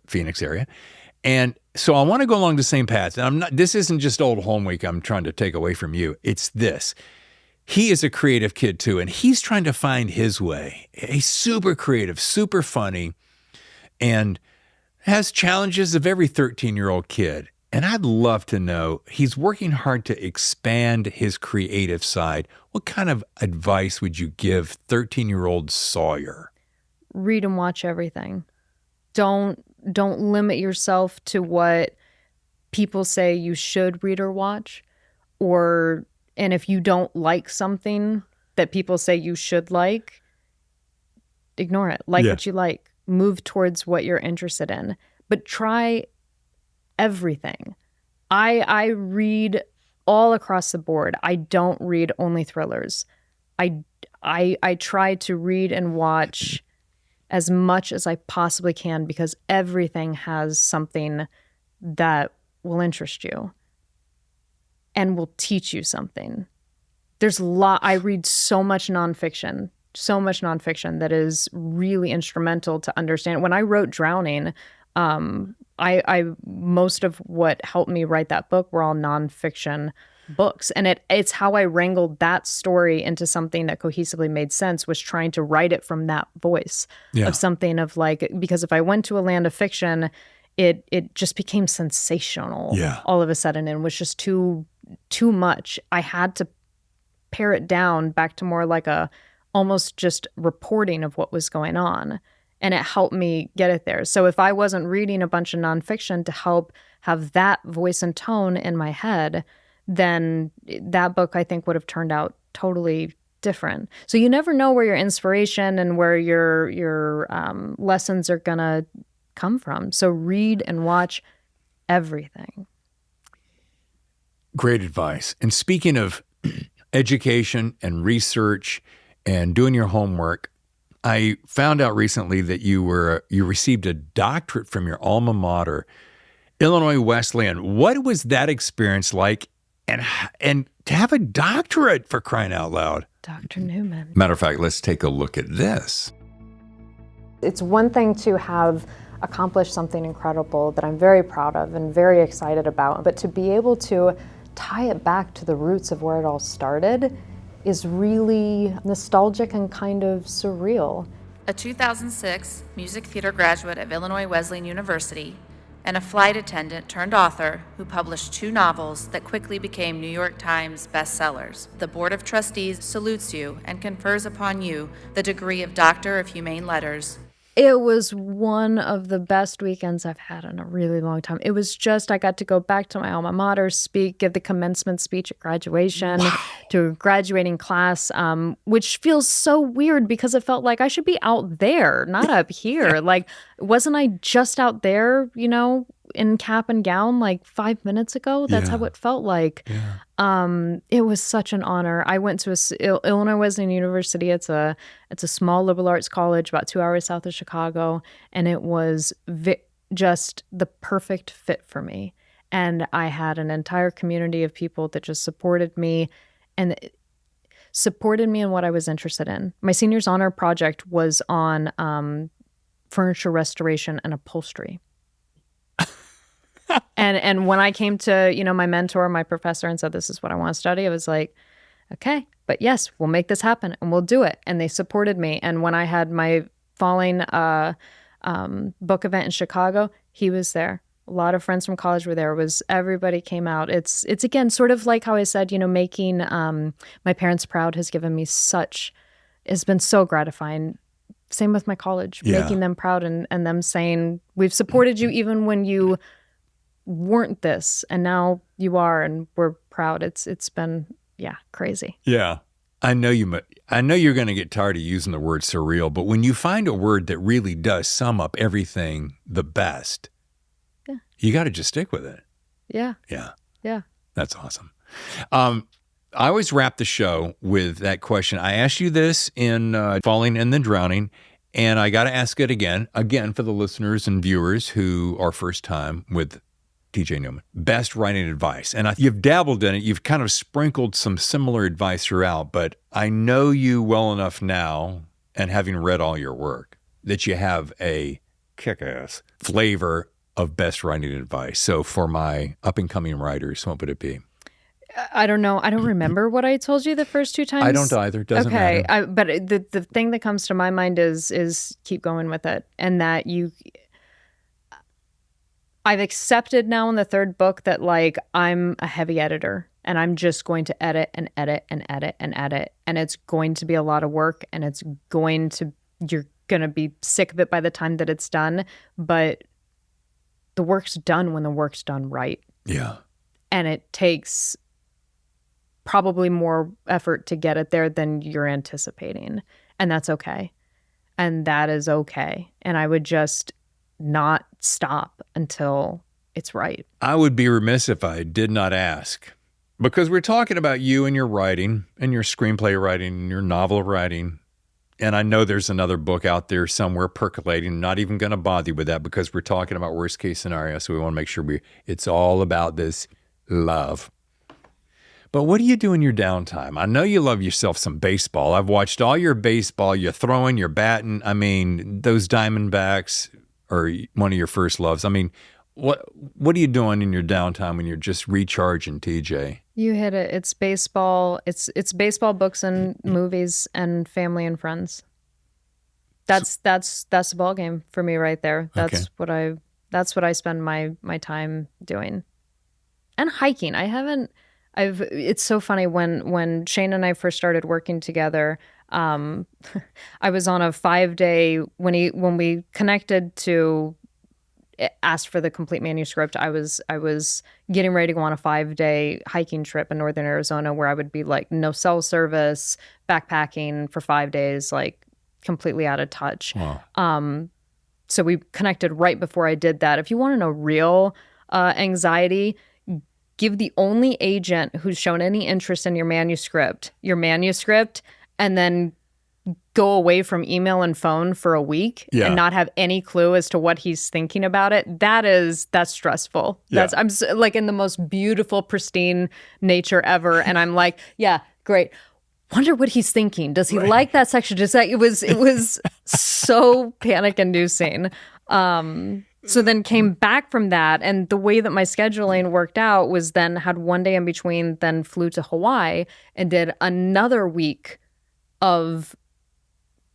Phoenix area. And so I want to go along the same path. And this isn't just old home week I'm trying to take away from you. It's this. He is a creative kid too, and he's trying to find his way. He's super creative, super funny, and has challenges of every 13-year-old kid. And I'd love to know, he's working hard to expand his creative side. What kind of advice would you give 13-year-old Sawyer? Read and watch everything. Don't limit yourself to what people say you should read or watch, and if you don't like something that people say you should like, ignore it. Like what you like. Move towards what you're interested in. But try everything. I read all across the board. I don't read only thrillers. I try to read and watch as much as I possibly can because everything has something that will interest you and will teach you something. I read so much nonfiction that is really instrumental to understand. When I wrote Drowning, I most of what helped me write that book were all nonfiction books. And it's how I wrangled that story into something that cohesively made sense, was trying to write it from that voice of something of like, because if I went to a land of fiction, it just became sensational all of a sudden and was just too much. I had to pare it down back to more like almost just reporting of what was going on. And it helped me get it there. So if I wasn't reading a bunch of nonfiction to help have that voice and tone in my head, then that book, I think, would have turned out totally different. So you never know where your inspiration and where your lessons are going to come from. So read and watch everything. Great advice. And speaking of education and research and doing your homework, I found out recently that you received a doctorate from your alma mater, Illinois Wesleyan. What was that experience like? And to have a doctorate, for crying out loud. Dr. Newman. Matter of fact, let's take a look at this. It's one thing to have accomplished something incredible that I'm very proud of and very excited about, but to be able to tie it back to the roots of where it all started is really nostalgic and kind of surreal. A 2006 music theater graduate of Illinois Wesleyan University, and a flight attendant turned author who published 2 novels that quickly became New York Times bestsellers. The Board of Trustees salutes you and confers upon you the degree of Doctor of Humane Letters. It was one of the best weekends I've had in a really long time. It was just, I got to go back to my alma mater, give the commencement speech at graduation to a graduating class, which feels so weird because it felt like I should be out there, not up here. Like, wasn't I just out there, in cap and gown like 5 minutes ago? That's how it felt like. It was such an honor. I went to Illinois Wesleyan University. It's a small liberal arts college about 2 hours south of Chicago, and it was just the perfect fit for me. And I had an entire community of people that just supported me in what I was interested in. My senior's honor project was on furniture restoration and upholstery. And when I came to, my mentor, my professor, and said, this is what I want to study, I was like, okay, but yes, we'll make this happen and we'll do it. And they supported me. And when I had my falling book event in Chicago, he was there. A lot of friends from college were there. Everybody came out. It's again, sort of like how I said, making my parents proud has been so gratifying. Same with my college, making them proud and them saying, we've supported you even when you weren't this, and now you are, and we're proud. It's been crazy. Yeah. I know you're going to get tired of using the word surreal, but when you find a word that really does sum up everything the best, you got to just stick with it. Yeah. That's awesome. I always wrap the show with that question. I asked you this in Falling and then Drowning, and I got to ask it again for the listeners and viewers who are first time with TJ Newman. Best writing advice. And you've dabbled in it. You've kind of sprinkled some similar advice throughout, but I know you well enough now, and having read all your work, that you have a kick-ass flavor of best writing advice. So for my up-and-coming writers, what would it be? I don't know. I don't remember what I told you the first 2 times. I don't either. Doesn't matter. But the thing that comes to my mind is keep going with it, and that I've accepted now in the 3rd book that I'm a heavy editor and I'm just going to edit and edit and edit and edit. And it's going to be a lot of work, and you're going to be sick of it by the time that it's done. But the work's done when the work's done right. Yeah. And it takes probably more effort to get it there than you're anticipating. And that's okay. And that is okay. And I would just not stop until it's right. I would be remiss if I did not ask, because we're talking about you and your writing and your screenplay writing and your novel writing. And I know there's another book out there somewhere percolating. Not even going to bother you with that because we're talking about worst case scenario. So we want to make sure it's all about this love. But what do you do in your downtime? I know you love yourself some baseball. I've watched all your baseball. You're throwing, you're batting. I mean, those Diamondbacks are one of your first loves. I mean, what are you doing in your downtime when you're just recharging, TJ? You hit it. It's baseball. It's baseball, books, and movies, and family and friends. That's the ball game for me right there. That's okay. what I spend my time doing. And hiking. It's so funny when Shane and I first started working together. I was on a 5-day when we connected to asked for the complete manuscript. I was getting ready to go on a 5-day hiking trip in northern Arizona where I would be no cell service, backpacking for 5 days, completely out of touch. Wow. So we connected right before I did that. If you want to know real anxiety, give the only agent who's shown any interest in your manuscript, and then go away from email and phone for a week and not have any clue as to what he's thinking about it. That's stressful. Yeah. I'm in the most beautiful, pristine nature ever. And I'm like, yeah, great. Wonder what he's thinking. Does he like that section? It was so panic inducing. So then came back from that, and the way that my scheduling worked out was then had 1 day in between, then flew to Hawaii and did another week of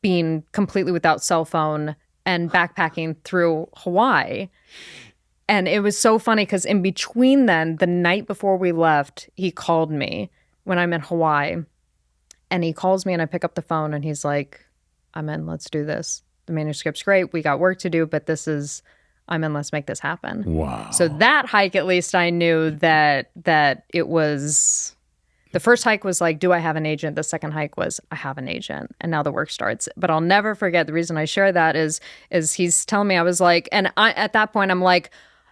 being completely without cell phone and backpacking through Hawaii. And it was so funny because in between then, the night before we left, he called me when I'm in Hawaii. And he calls me and I pick up the phone and he's like, I'm in, let's do this. The manuscript's great. We got work to do, but I'm in, let's make this happen. Wow. So that hike, at least I knew that it was, the first hike was like, do I have an agent? The second hike was, I have an agent. And now the work starts. But I'll never forget, the reason I share that is he's telling me, I was like, and at that point, I'm like,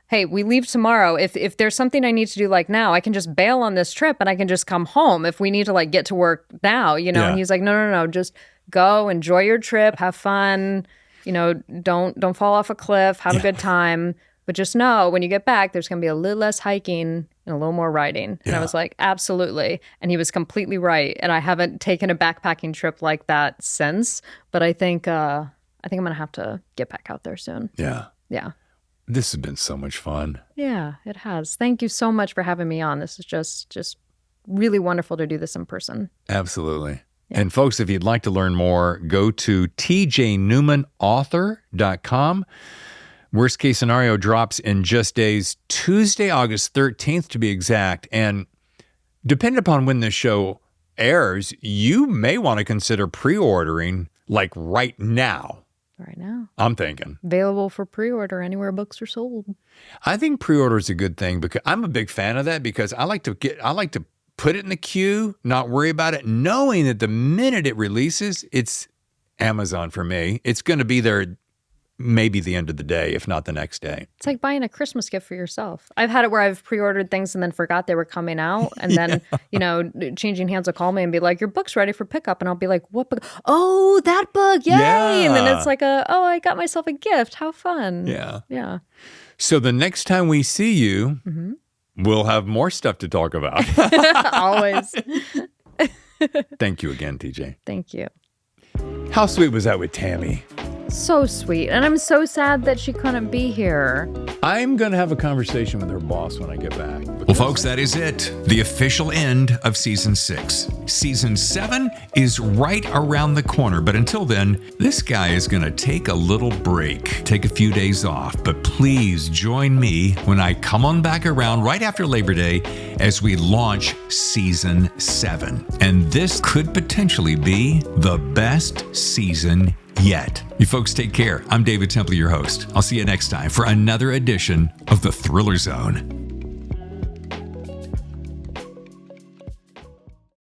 hey, we leave tomorrow. If there's something I need to do like now, I can just bail on this trip and I can just come home if we need to like get to work now, you know? Yeah. And he's like, no, just go, enjoy your trip, have fun, you know, don't fall off a cliff, have a good time. But just know when you get back, there's going to be a little less hiking and a little more riding. And I was like, absolutely. And he was completely right. And I haven't taken a backpacking trip like that since. But I think I'm going to have to get back out there soon. Yeah. Yeah. This has been so much fun. Yeah, it has. Thank you so much for having me on. This is just really wonderful to do this in person. Absolutely. Yeah. And folks, if you'd like to learn more, go to tjnewmanauthor.com. Worst case scenario drops in just days, Tuesday, August 13th to be exact. And depending upon when this show airs, you may want to consider pre-ordering like right now. Right now. I'm thinking. Available for pre-order anywhere books are sold. I think pre-order is a good thing because I'm a big fan of that because I like to put it in the queue, not worry about it, knowing that the minute it releases, it's Amazon for me. It's going to be there maybe the end of the day, if not the next day. It's like buying a Christmas gift for yourself. I've had it where I've pre-ordered things and then forgot they were coming out. And then, you know, Changing Hands will call me and be like, your book's ready for pickup. And I'll be like, what book? Oh, that book. Yay. Yeah. And then it's like I got myself a gift. How fun. Yeah. Yeah. So the next time we see you, we'll have more stuff to talk about. Always. Thank you again, TJ. Thank you. How sweet was that with Tammy? So sweet. And I'm so sad that she couldn't be here. I'm going to have a conversation with her boss when I get back. Well, folks, that is it. The official end of Season 6. Season 7 is right around the corner. But until then, this guy is going to take a little break, take a few days off. But please join me when I come on back around right after Labor Day as we launch Season 7. And this could potentially be the best season yet. You folks take care. I'm David Temple, your host. I'll see you next time for another edition of The Thriller Zone.